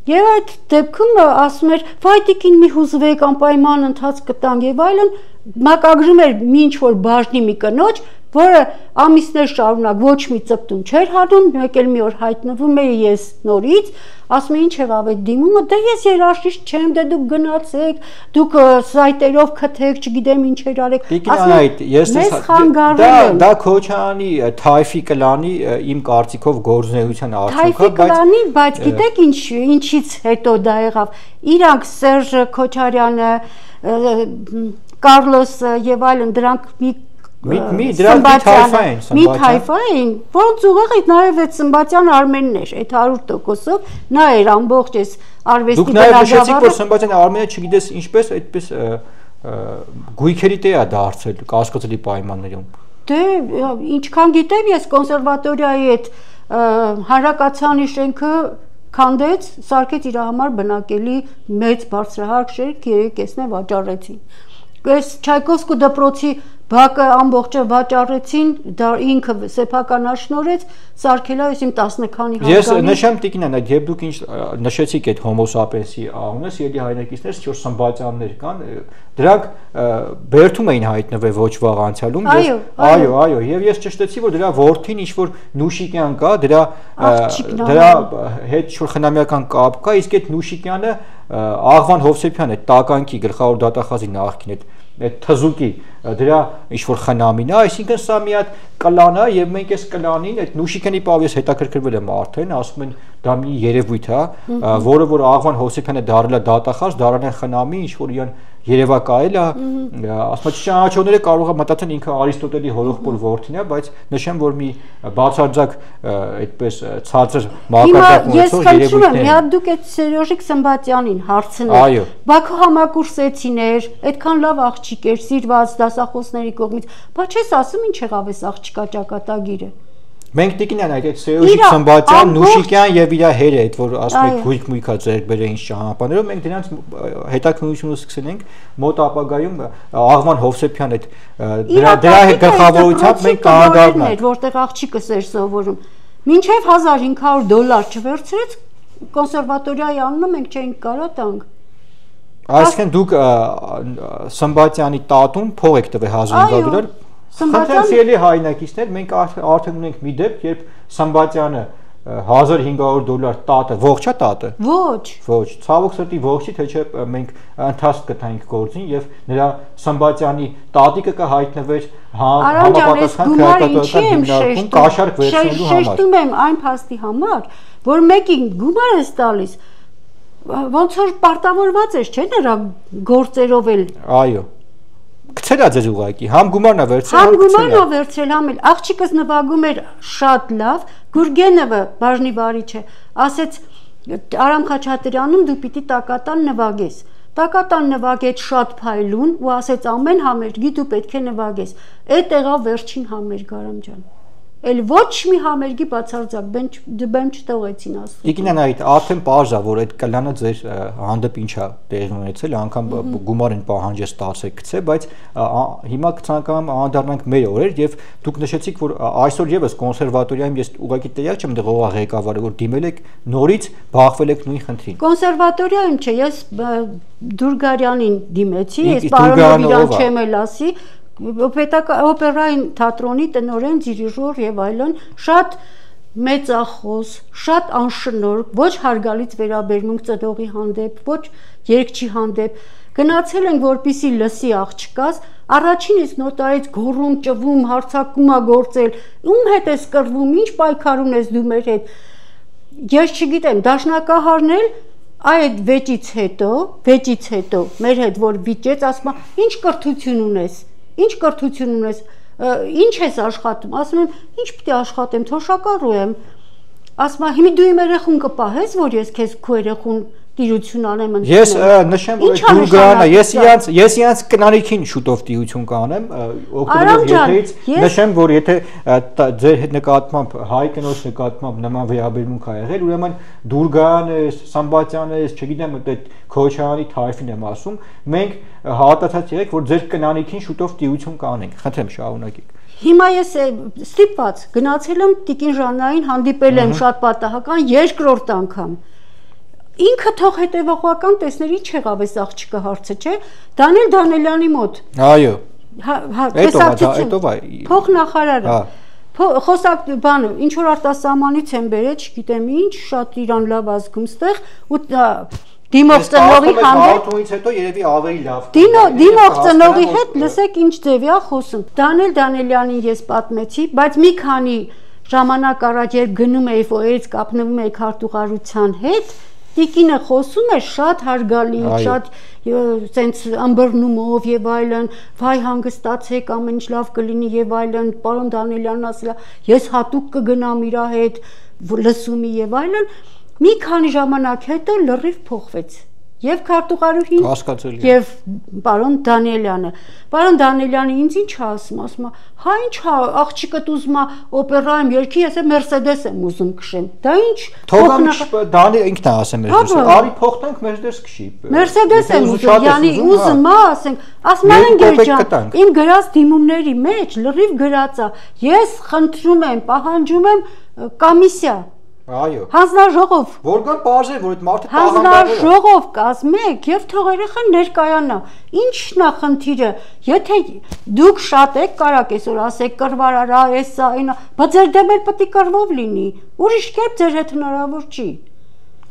Եվ այդ դեպքում ասում էր, վայ Տիկին մի հուզվեք, անպայման ընթացք կտանք եւ այլն, մակագրում էր մի ինչ որ բաժնի մի կնոջ, որը ամիսներ շարունակ ոչ մի ծպտուն չէր հանում, մեկ էլ մի օր հայտնվում էի ես նորից, ասում ինչ եղավ այդ դիմումը, դե ես երաժիշտ չեմ, դե դուք գնացեք, դուք սայտերով քթեք, չգիտեմ ինչեր արեք։ Դա Քոչարյանի Թայֆի կլանի իմ կարծիքով գործունեության արդյունք է, բայց Թայֆի կլանի, բայց գիտեք ինչից հետո դա եղավ։ Իրանք Սերժ Քոչարյանը, Կառլոսը եւ այլն դրանք մի մի թայֆային, մի թայֆային, որոնց ուղեղը նաև այդ Սմբատյան Արմենն էր, այդ 100%-ով, նա էր ամբողջ այս արվեստի Դուք նաև նշեցիք, որ Սմբատյան Արմենը չգիտես ինչպես այդպես գույքերի տեղ է դարձել կասկածելի պայմաններում։ Դե ինչքան գիտեմ ես կոնսերվատորիայի այդ հանրակացարանի շենքը քանդեց, սարքեց իր համար բնակելի մեծ բարձրահարկ շենք, 3-ն վաճառեցին։ Այս Չայկովսկու դպրոցի բակը ամբողջը վաճառեցին, դա ինքը սեփականաշնորհեց, սարքել է այսին 10 քանի հարկանի։ Ես նշեմ Տիկնան, այդ երբ դուք ինչ նշեցիք այդ Homo sapiens-ի անունս, ելի հայրենակիցներս 4 Սմբատյաններ կան, դրանք բերդում էին հայտնվել ոչ վաղ անցյալում, այո, եւ ես ճշտեցի, որ դրա որդին ինչ որ Նուշիկյան կա, դրա հետ ինչ-որ խնամիական կապ կա, իսկ այդ Նուշիկյանը Աղվան Հովսեփյանը տականքի գլխավոր դատախազի նախկին այդ թզուկի դրա ինչ-որ խնամին է, այսինքն սա մի հատ կլան է եւ մենք այս կլանին այդ Նուշիկյանի պավես հետաքրքրվել եմ արդեն, ասում են դա մի երևույթ է, որը որ Աղվան Հովսեփյանը դարել է դատախազ, դարան են խնամի, ինչ-որ իրան երևակայել է, ասում չճանաչողները կարող է մտածեն ինքը Արիստոտելի հորեղբոր որդին է, բայց նշեմ, որ մի բացարձակ այդպես ցածր մակարդակ ունեցող երևույթ է։ Ես խնդրում եմ, մի հատ դուք այդ Սերոժիկ Սմբատյանին հարցնեք։ Բաքու համակուրսեցիներ, այդքան լավ աղջիկ էր, սիրված դասախոսների կողմից, բայց չես ասում ինչ եղավ այս աղջկա ճակատագիրը։ Մենք Տիկինյան այդ Սերոժիկ Սմբատյան, Նուշիկյան եւ իր հերը, այդ որ ասում եք գույք-մույքա ձեռք բերել ինչ ճանապարհներով, մենք դրանց հետաքննությունը սկսենք մոտ ապագայում Աղվան Հովսեփյան այդ դրա գլխավորությամբ մենք կհանդարտանանք, որտեղ աղջիկս էր սովորում։ Մինչև $1500 չվերցրեց կոնսերվատորիայի անունը մենք չէինք կարա տանք։ Այսինքն դուք Սմբատյանի տատուն փող եք տվել $1500 Խնդրեմ հայրենակիցներ, մենք արդեն ունենք մի դեպք, երբ Սմբատյանը $1500 տատը, ողջ է տատը։ Ոչ, ցավոք սրտի ողջի, թե չէ մենք ընթացք կտանք գործին եւ նրա Սմբատյանի տատիկը կհայտնվեր համապատասխան քրեական հիմնարկում կաշառք վերցնելու համար։ Շեշտում եմ այն փաստի համար, որ մեկին գումար ես տալիս, ոնց որ պարտավորված ես, չէ՞ նրա գործերով էլ։ Այո։ Գցել է ձեզ ուղակի, համ գումարն է վերցրել, համ գումարն է վերցրել, համ էլ աղջիկս նվագում էր շատ լավ, Գուրգենովը բաժնի վարիչ է, ասեց Արամ Խաչատրյանում դու պիտի տակատան նվագես։ Տակատան նվագեց շատ փայլուն ու ասեց ամեն համերգի դու պետք է նվագես։ Այդ եղավ վերջին համերգ Արամ ջան։ Էլ ոչ մի համերգի բացարձակ բեմ չթողեցին ասում։ Տիկինան այդ արդեն պարզ է, որ այդ կլանը ձեր հանդեպ ինչա տեղի ունեցել, անգամ գումար են պահանջես տասեք գցե, բայց հիմա կցանկամ անդառնանք մեր օրեր եւ դուք նշեցիք, որ այսօր եւս կոնսերվատորիայում ես ուղղակի տեղյակ չեմ դեղ ողա ղեկավարը, որ դիմել եք նորից բախվել եք նույն խնդրին։ Կոնսերվատորիայում չէ, ես Դուրգարյանին դիմեցի, ես պարոն իրան չեմ էլ ասի Օպերային թատրոնի տնօրեն, դիրիժոր եւ այլն շատ մեծախոս, շատ անշնորհ, ոչ հարգալից վերաբերմունք ծնողի հանդեպ, ոչ երգչի հանդեպ գնացել են որպիսի լսի աղջկաս, առաջին իսկ նոտարից գոռում, ճվում, հարցակում է գործել, ում հետ ես կռվում, ինչ պայքար ունես դու մեր հետ։ Ես չգիտեմ, դաշնակահարն էլ այդ վեճից հետո մեր հետ որ վիճեց, ասում է, ինչ կրթություն ունես։ Ինչ կրթություն ունես, ինչ ես աշխատում, ասում եմ, ինչ պիտի աշխատեմ, թոշակառու եմ, ասում եմ, հիմա դու իմ երեխուն կպահես, որ ես քեզ քո երեխուն տիրություն անեմ ընդունել։ Ես նշեմ, որ Դուրգարանը, ես իրանց կնանիքին շուտով տիրություն կանեմ, օգտվելով եթերից, նշեմ, որ եթե ձեր հետ նկատմամբ հայ կնոջ նկատմամբ նման վերաբերմունք ա եղել, ուրեմն Դուրգարանը, Սմբատյանը, չգիտեմ, այդ Քոչարյանի թայֆին եմ ասում, մենք հատացած եղեք, որ ձեր կնանիքին շուտով տիրություն կանենք։ Խնդրեմ շարունակեք։ Հիմա ես ստիպված գնացել եմ Տիկին Ժաննային, հանդիպել եմ շատ պատահական երկրորդ անգամ։ Ինքը թող հետևողական տեսներ ինչ եղավ այս աղջիկը հարցը, չէ՞։ Դանիել Դանելյանի մոտ։ Այո։ Հետո փոխնախարարը։ Խոսակ բանը, ինչ որ արտասահմանից են բերել, չգիտեմ ինչ, շատ իրան լավ ազգում ստեղ ու դիմող ծնողի հանդեպ հետո երևի ավելի լավ։ Դիմող ծնողի հետ լսեք ինչ ձևի է խոսում։ Դանիել Դանելյանին ես պատմեցի, բայց մի քանի ժամանակ առաջ երբ գնում էի ֆոյերից կապնվում էի քարտուղարության հետ, տիկինը խոսում է շատ հարգալի, շատ սենց ըմբռնումով եւ այլն, վայ հանգստացեք, ամեն ինչ լավ կլինի եւ այլն, պարոն Դանիելյանն ասել է, ես հատուկ կգնամ իր հետ, լսումի եւ այլն, մի քանի ժամանակ հետո լրիվ փոխվեց։ Եվ քարտուղարուհին եւ պարոն Դանիելյանը։ Պարոն Դանիելյանը ինձ ինչ ասում, ասում է, հա ինչ աղջիկդ ուզում է օպերայում երգի, ես Մերսեդես եմ ուզում քշեմ։ Դա ինչ։ Թողանք Դանի ինքն է ասում Մերսեդես։ Արի փոխտանք Մերսեդես քշի։ Մերսեդես եմ ուզում, յանի ուզում է, ասենք, ասում են գերջան, իմ գրած դիմումների մեջ լրիվ գրած է։ Ես խնդրում եմ, պահանջում եմ կոմիսիա Այո։ Հանձնաժողով։ Որքան բարձր է, որ այդ մարդը տաղանդավոր է։ Հանձնաժողով կազմեք եւ թող երեխան ներկայանա։ Ինչն է խնդիրը։ Եթե դուք շատ եք, կարակ այսօր ասեք կռվարարա, էսա, այնա, բայց ձեր դեմ էլ պետք է կռվով լինի։ Ուրիշ կերպ ձեր հետ հնարավոր չի։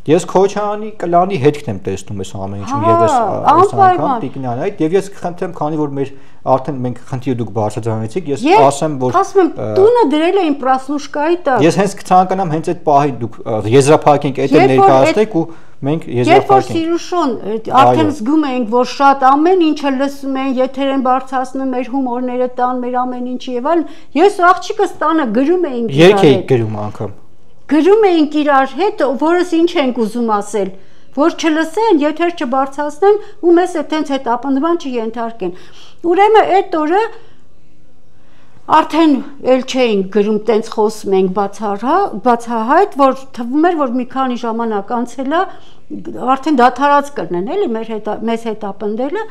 Ես Քոչարյանի կլանի հետքն եմ տեսնում այս ամեն ինչում եւ այս անգամ Տիկնյանից եւ ես կխնդրեմ, քանի որ մեր արդեն մենք խնդիրը դուք բարձրացրեցիք, ես ասեմ, որ ասում եմ, տունը դրել էին պրասլուշկայի տակ։ Ես հենց կցանկանամ հենց այդ պահին դուք եզրափակենք այդ ներկայացնեք ու մենք եզրափակենք։ Երբ որ Սիրուշոն արդեն զգում էինք, որ շատ ամեն ինչը լսում են, եթեր են բարձրացնում, մեր հումորները տան, մեր ամեն ինչը եւ այլն, ես աղջիկս տանը գրում էինք։ Երգ էի գրում անգամ։ Գրում էինք իրար հետ, որս ինչ ենք ուզում ասել, որ չլսեն, եթեր չբարձրացնեն ու մեզ այդտենց հետապնդման չենթարկեն։ Ուրեմն այդ օրը արդեն էլ չէինք գրում, տենց խոսում ենք բացահայտ, որ թվում էր, որ մի քանի ժամանակ անցել է, արդեն դադարած կրնեն, էլի մեզ հետապնդելը։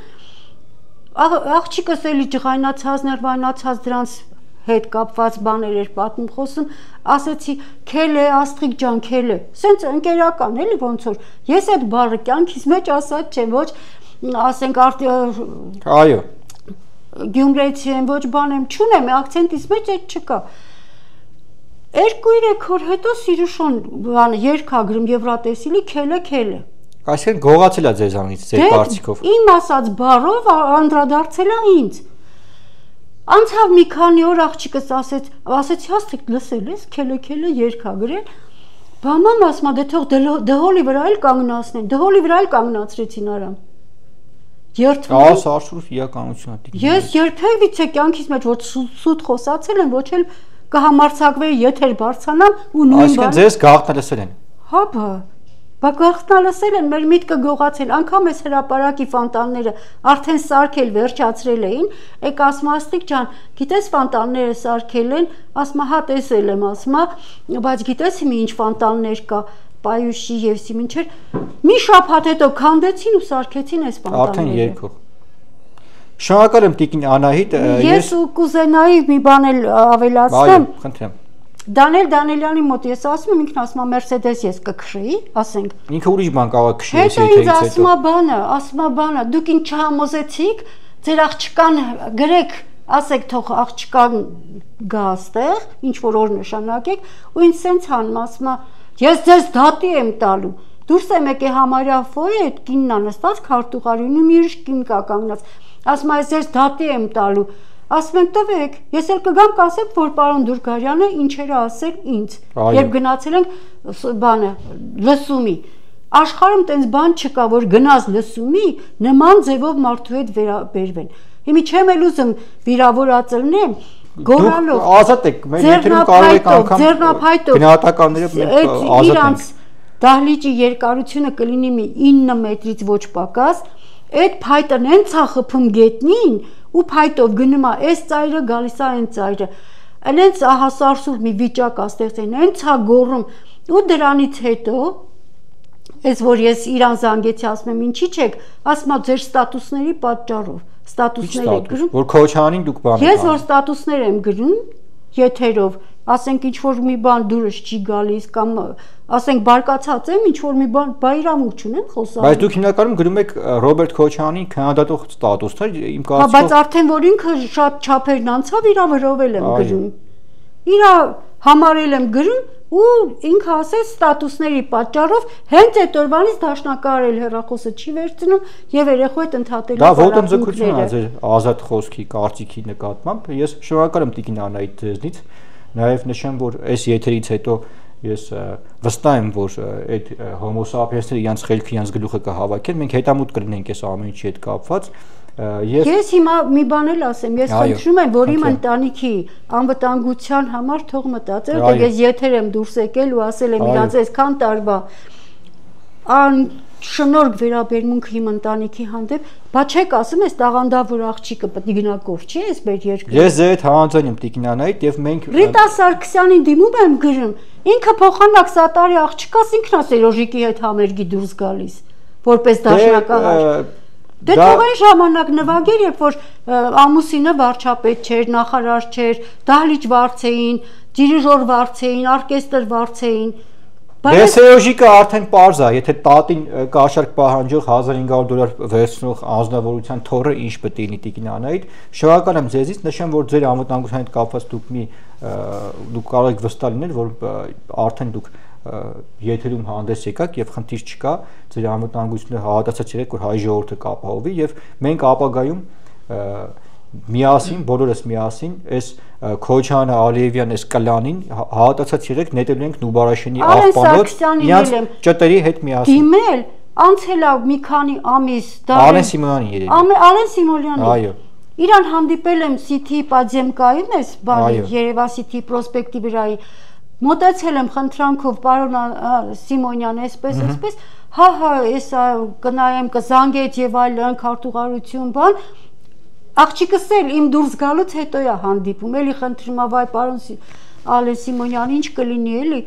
Աղջիկս էլի ջղայնացած, ներվայնացած դրանց հետ կապված բաներ էր պատմում խոսում, ասեցի քել է Աստղիկ ջան, քել է, սենց ընկերական էլի ոնց որ ես այդ բառը կյանքիս մեջ ասած չեմ, ոչ ասենք այո Գյումրեցի եմ, ոչ բան եմ չունեմ, ակցենտիս մեջ այդ չկա։ 2-3 օր հետո Սիրուշոն բանը երգա գրում Եվրատեսիլի քել է։ Այսինքն գողացել է ձեզանից ձեր կարծիքով։ Իմ ասած բառով անդրադարձել է ինձ։ Անցավ մի քանի օր աղջիկս ասեցի Աստղիկ լսել ես, քելը երգա գրել։ Բաման ասում է դե թող դհոլի վրա էլ կանգնացնեն, դհոլի վրա էլ կանգնացրեցին արամ։ Երթվում։ Ահա սարսուր իրականությունն է։ Ես երբևիցե կյանքիս մեջ ոչ սուտ խոսացել եմ, ոչ էլ կհամարցակվեի եթեր բարձրանամ ու նույն բանը։ Այսինքն ձեզ գաղտնալսել են։ Հա բա գաղտնալսել են, մեր միտքը գողացել, անգամ այս հրապարակի ֆոնտանները արդեն սարքել վերջացրել էին, եկ ասում Աստղիկ ջան, գիտես ֆոնտանները սարքել են, ասում հա տեսել եմ, ասում բայց գիտես մի ինչ ֆոնտաններ կա, Պայուշի եւ Սիմինչեր, մի շաբաթ հետո քանդեցին ու սարքեցին այս ֆոնտանները։ Արդեն երկու։ Շնորհակալ եմ Տիկին Անահիտ, ես ու կուզենայի մի բան էլ ավելացնեմ։ Այո, խնդրեմ։ Դանիել Դանիելյանի մոտ ես ասում եմ, ինքն ասում է Մերսեդես ես կքշեի, ասենք։ Ինքը ուրիշ բան կարող քշի ես եթերից հետո։ Հետո ասում է բանը, դուք ինչ չհամոզեցիք, ձեր աղջկան գրեք, ասեք թող աղջկան գա այստեղ, ինչ որ օր նշանակեք, ու ինձ սենց հանում, ասում է, ես ձեզ դատի եմ տալու։ Դուրս եմ եկե համարյա ֆոյե այդ կինն է նստած քարտուղարին ու մի ուրիշ կին կա կանգնած։ Ասում է, ես ձեզ դատի եմ տալու։ Ասում են տվեք, ես էլ կգամ կասեմ, որ պարոն Դուրգարյանը ինչեր է ասել ինձ, երբ գնացել ենք բանը լսումի։ Աշխարհում տենց բան չկա, որ գնաց լսումի, նման ձևով մարդու հետ վերաբերվեն։ Հիմի չեմ էլ ուզում վիրավորած լինեմ, գոռալով։ Ազատ եք, մեր եթերում կարող եք անգամ գնահատականները մենք ազատ ենք։ Դահլիճի երկարությունը կլինի մի 9 մետրից ոչ պակաս, այդ փայտը հենց է խփում գետնին ու փայտով գնում է այս ծայրը, գալիս է այն ծայրը։ Այնց ահասարսուր մի վիճակ է ստեղծել, հենց է գոռում ու դրանից հետո այս որ ես իրան զանգեցի, ասում եմ ինչի՞ չեք, ասում է ձեր ստատուսների պատճառով, ստատուսներ եք գրում։ Որ Քոչարյանին դուք բան եք։ Ես որ ստատուսներ եմ գրում եթերով, ասենք ինչ որ մի բան դուրս չի գալիս կամ ասենք բարկացած եմ ինչ որ մի բան բայրամուկ չունեմ խոսալ։ Բայց դուք հիմնականում գրում եք Ռոբերտ Քոչարյանին քննադատող ստատուսներ, իմ կարծիքով։ Բայց արդեն որ ինքը շատ չափերն անցավ, իրա վրովել եմ գրում։ Իրա համարել եմ գրում ու ինքը ասեց ստատուսների պատճառով հենց այդ օրվանից դաշնակարել հեռախոսը չի վերցնում եւ երեխու հետ ընդհատել։ Դա ոտնձգություն է ձեր ազատ խոսքի կարծիքի նկատմամբ։ Ես շնորհակալ եմ Տիկին Անահիտ ձեզնից։ Նաև նշեմ, որ այս եթերից հետո ես վստահ եմ, որ այդ Homo sapiens-ները իրենց խելքը, իրենց գլուխը կհավաքեն, մենք հետամուտ կլինենք այս ամեն ինչի հետ կապված։ Ես հիմա մի բան էլ ասեմ, ես խնդրում եմ, որ իմ ընտանիքի անվտանգության համար թող մտածել, թե ես եթեր եմ դուրս եկել ու ասել եմ իրաց այսքան տարվա շնորհք վերաբերմունք իմ ընտանիքի հանդեպ, բա չեք ասում, այս տաղանդավոր աղջիկը պետք է գնա կողքի, այս մեր երկրում։ Ես ձեր հետ համաձայն եմ Տիկին Անահիտ, եւ մենք Ռիտա Սարգսյանին դիմում եմ գրում, ինքը փոխանակ սատարի աղջիկաս ինքն է Սերոժիկի հետ համերգի դուրս գալիս, որպես դաշնակահար։ Դե թող այն ժամանակ նվագեր, երբ որ ամուսինը վարչապետ չէր, նախարար չէր, դահլիճ վարձեին, դիրիժոր վարձեին, օրկեստր վարձեին։ Դե Սերոժիկը արդեն պարզ է, եթե տատին կաշառք պահանջող $1500 վերցնող անձնավորության թոռը ինչ պետք է լինի Տիկին Անահիտ, շնորհակալ եմ ձեզից, նշեմ, որ ձեր անվտանգության հետ կապված դուք կարող եք վստահ լինել, որ արդեն դուք եթերում հանդես եկաք եւ խնդիր չկա, ձեր անվտանգությունը հավատացած եղեք, որ հայ ժողովուրդը կապահովի եւ մենք ապագայում միասին, բոլորս միասին այս Քոչարյանը, Ալիևյան, այս կլանին հավատացած եղեք, նետելու ենք Նուբարաշենի աղբանոց իրանց ճտերի հետ միասին։ Դիմել, անցել է մի քանի ամիս, Ալեն Սիմոնյանին երևի։ Ալեն Սիմոնյանին։ Այո։ Իրան հանդիպել եմ City Պաձեմկայում, այս բանի Երևան City պրոսպեկտի վրայի։ Մոտեցել եմ խնդրանքով, պարոն Սիմոնյան, այսպես, հա, ես կնայեմ, կզանգեց եւ այլն, քարտուղարություն, բան։ Աղջիկս էլ իմ դուրս գալուց հետո է հանդիպում, էլի խնդրում եմ, վայ պարոն Ալեն Սիմոնյան, ինչ կլինի, էլի,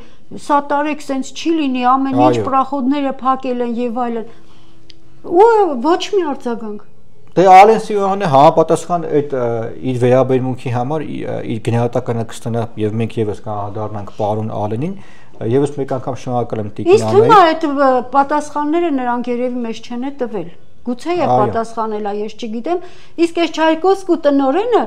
սատարեք, սենց չի լինի, ամեն ինչ պրախոդները փակել են եւ այլն։ Ու ոչ մի արձագանք։ Դե Ալեն Սիմոնյանը համապատասխան այդ իր վերաբերմունքի համար իր գնահատականը կստանա եւ մենք եւս կանդառնանք պարոն Ալենին, եւս մեկ անգամ շնորհակալ եմ Տիկին Անահիտ։ Իսկ հիմա այդ պատասխանները նրանք երևի մեզ չեն տվել։ Գուցե է պատասխանել է, ես չգիտեմ, իսկ այս Չայկովսկու տնօրենը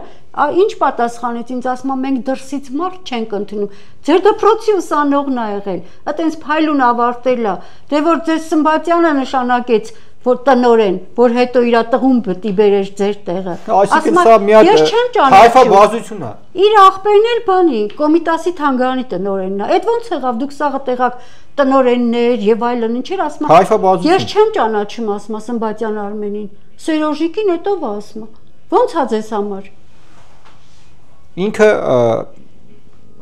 ինչ պատասխանեց, ինձ ասում է մենք դրսից մարդ չենք ընդունում, ձեր դպրոցի ուսանողն ա եղել, այտենց փայլուն ավարտել է, դե որ ձեր Սմբատյանը նշանակեց, որ տնօրեն, որ հետո իր տղուն պետք է բերեր ձեր տեղը։ Այսինքն սա մի հատ հայֆաբազություն է։ Իր աղբերն էլ բանի, Կոմիտասի թանգարանի տնօրենն է։ Այդ ոնց եղավ, դուք սաղը տեղակ տնօրեններ եւ այլն, ինչեր ասում է։ Ես չեմ ճանաչում, ասում է Սմբատյան Արմենին։ Սերոժիկին հետո ասում է։ Ոնց է ձեզ համար։ Ինքը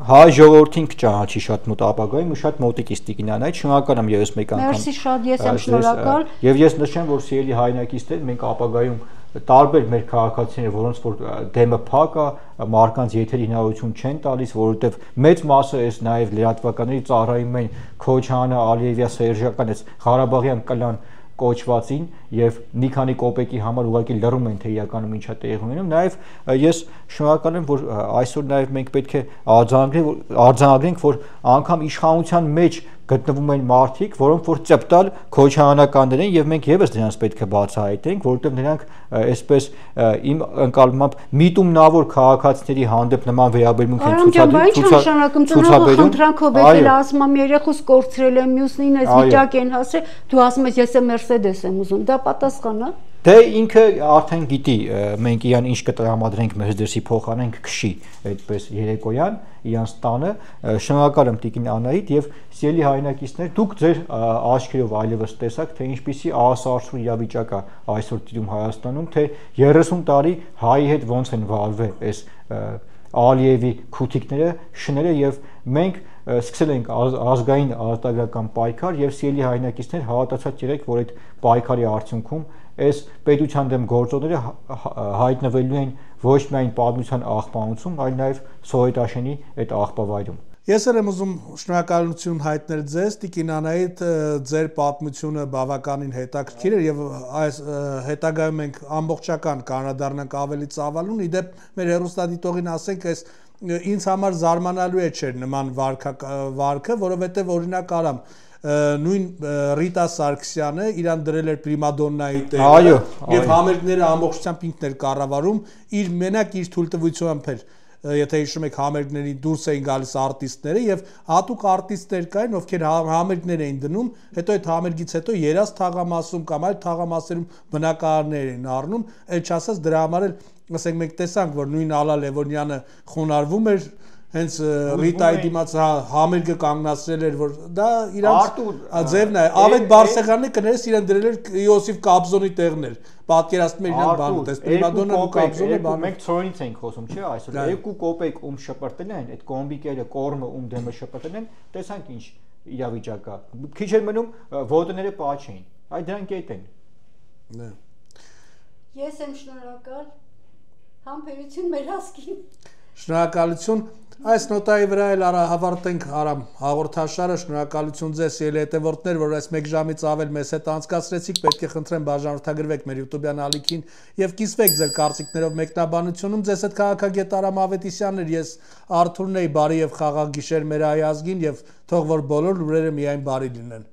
հայ ժողովրդին կճանաչի շատ մոտ ապագայում ու շատ մոտիկից Տիկին Անահիտ, շնորհակալ եմ եւս մեկ անգամ։ Մերսի շատ, ես եմ շնորհակալ։ Եվ ես նշեմ, որ սիրելի հայրենակիցներ, մենք ապագայում տարբեր մեր քաղաքացիները, որոնց որ դեմը փակ է, մարկանց եթերի հնարավորություն չեն տալիս, որովհետև մեծ մասը էս նաև լրատվականների ծառայում են Քոչարյանը, Ալիևյա, Սերժական, էս Ղարաբաղյան կլան կոչվածին եւ մի քանի կոպեկի համար ուղղակի լռում են թե իրականում ինչա տեղի ունենում։ Նաեւ ես շնորհակալ եմ, որ այսօր նաեւ մենք պետք է արձանագրենք, որ անգամ իշխանության մեջ գտնվում են մարդիկ, որոնք որ ծպտալ քոչարյանականներ են եւ մենք եւս դրանց պետք է բացահայտենք, որովհետեւ նրանք այսպես իմ ընկալմամբ միտումնավոր քաղաքացիների հանդեպ նման վերաբերմունք են ցուցաբերում։ Խնդրանքով եկել ասում եմ երեխուս կորցրել եմ, մյուսնին այս վիճակ են հասրել, դու ասում ես ես եմ Mercedes եմ ուզում, դա պատասխան է։ Դե ինքը արդեն գիտի, մենք իրան ինչ կտրամադրենք Mercedes-ի փոխանենք քշի, այդպես երեկոյան իրանց տանը։ Շնորհակալ եմ Տիկին Անահիտ եւ սիրելի հայրենակիցներ, դուք ձեր աչքերով այլևս տեսաք, թե ինչպիսի ահասարսուր իրավիճակ է այսօր տիրում Հայաստանում, թե 30 տարի հայի հետ ոնց են վարվել այս Ալիևի քութիկները, շները եւ մենք սկսել ենք ազգային արտադրական պայքար եւ սիրելի հայրենակիցներ հավատացած եղեք, որ այդ պայքարի արդյունքում այս պետության դեմ գործողները հայտնվելու են ոչ միայն պատմության աղբանոցում, այլ նաև Սովետաշենի այդ աղբավայրում։ Ես եմ ուզում շնորհակալություն հայտնել ձեզ, Տիկին Անահիտ, ձեր պատմությունը բավականին հետաքրքիր է եւ այս հետագայում մենք ամբողջական կանրադառնանք ավելի ծավալուն։ Իդեպ մեր հեռուստադիտողին ասենք, այս ինձ համար զարմանալու է չէր նման վարքը, որովհետեւ օրինակ արամ նույն Ռիտա Սարգսյանը իրան դրել էր պրիմադոննայի տեղը եւ համերգները ամբողջությամբ ինքն էր կառավարում, իր մենակ իր թույլտվությամբ էր, եթե հիշում եք համերգների դուրս էին գալիս արտիստները եւ հատուկ արտիստներ կային, ովքեր համերգներ էին դնում, հետո այդ համերգից հետո երազ թաղամասում կամ այլ թաղամասերում բնակարաններ էին առնում, այլ չասած դրա համար էլ ասենք մենք տեսանք, որ նույն Ալա Լևոնյանը խոնարհվում էր հենց Ռիտայի դիմաց համերգը կանգնացրել էր, որ դա իրանց ձևն է, Ավետ Բարսեղյանը կներես իրեն դրել էր Իոսիֆ Կաբզոնի տեղն էր, պատկերացնում էր իրան բանը, տես պրիմադոննա ու Կաբզոնը բանը։ Մենք ծորից ենք խոսում, չէ՞, այսօր 2 կոպեկ ում շպրտել են, այդ կոմբիկերը կորմը ում դեմը շպրտել են, տեսանք ինչ իրավիճակ կա։ Քիչ էր մնում ոտները պաչեին։ Այդ դրանք այդ են։ Դե։ Ես եմ շնորհակալ։ Համբերություն մեր հասկին։ Շնորհակալություն։ Այս նոտայի վրա էլ հավարտենք Արամ հաղորդաշարը, շնորհակալություն ձեզ ելի հետևորդներ, որ այս 1 ժամից ավել մեզ հետ անցկացրեցիք, պետք է խնդրեմ բաժանորդագրվեք մեր YouTube-յան ալիքին եւ կիսվեք ձեր կարծիքներով մեկնաբանությունում, ձեզ հետ քաղաքագետ Արամ Ավետիսյանն էր, ես Արթուրն էի, բարի եւ խաղաղ գիշեր մեր հայ ազգին եւ թող որ բոլոր լուրերը միայն բարի լինեն։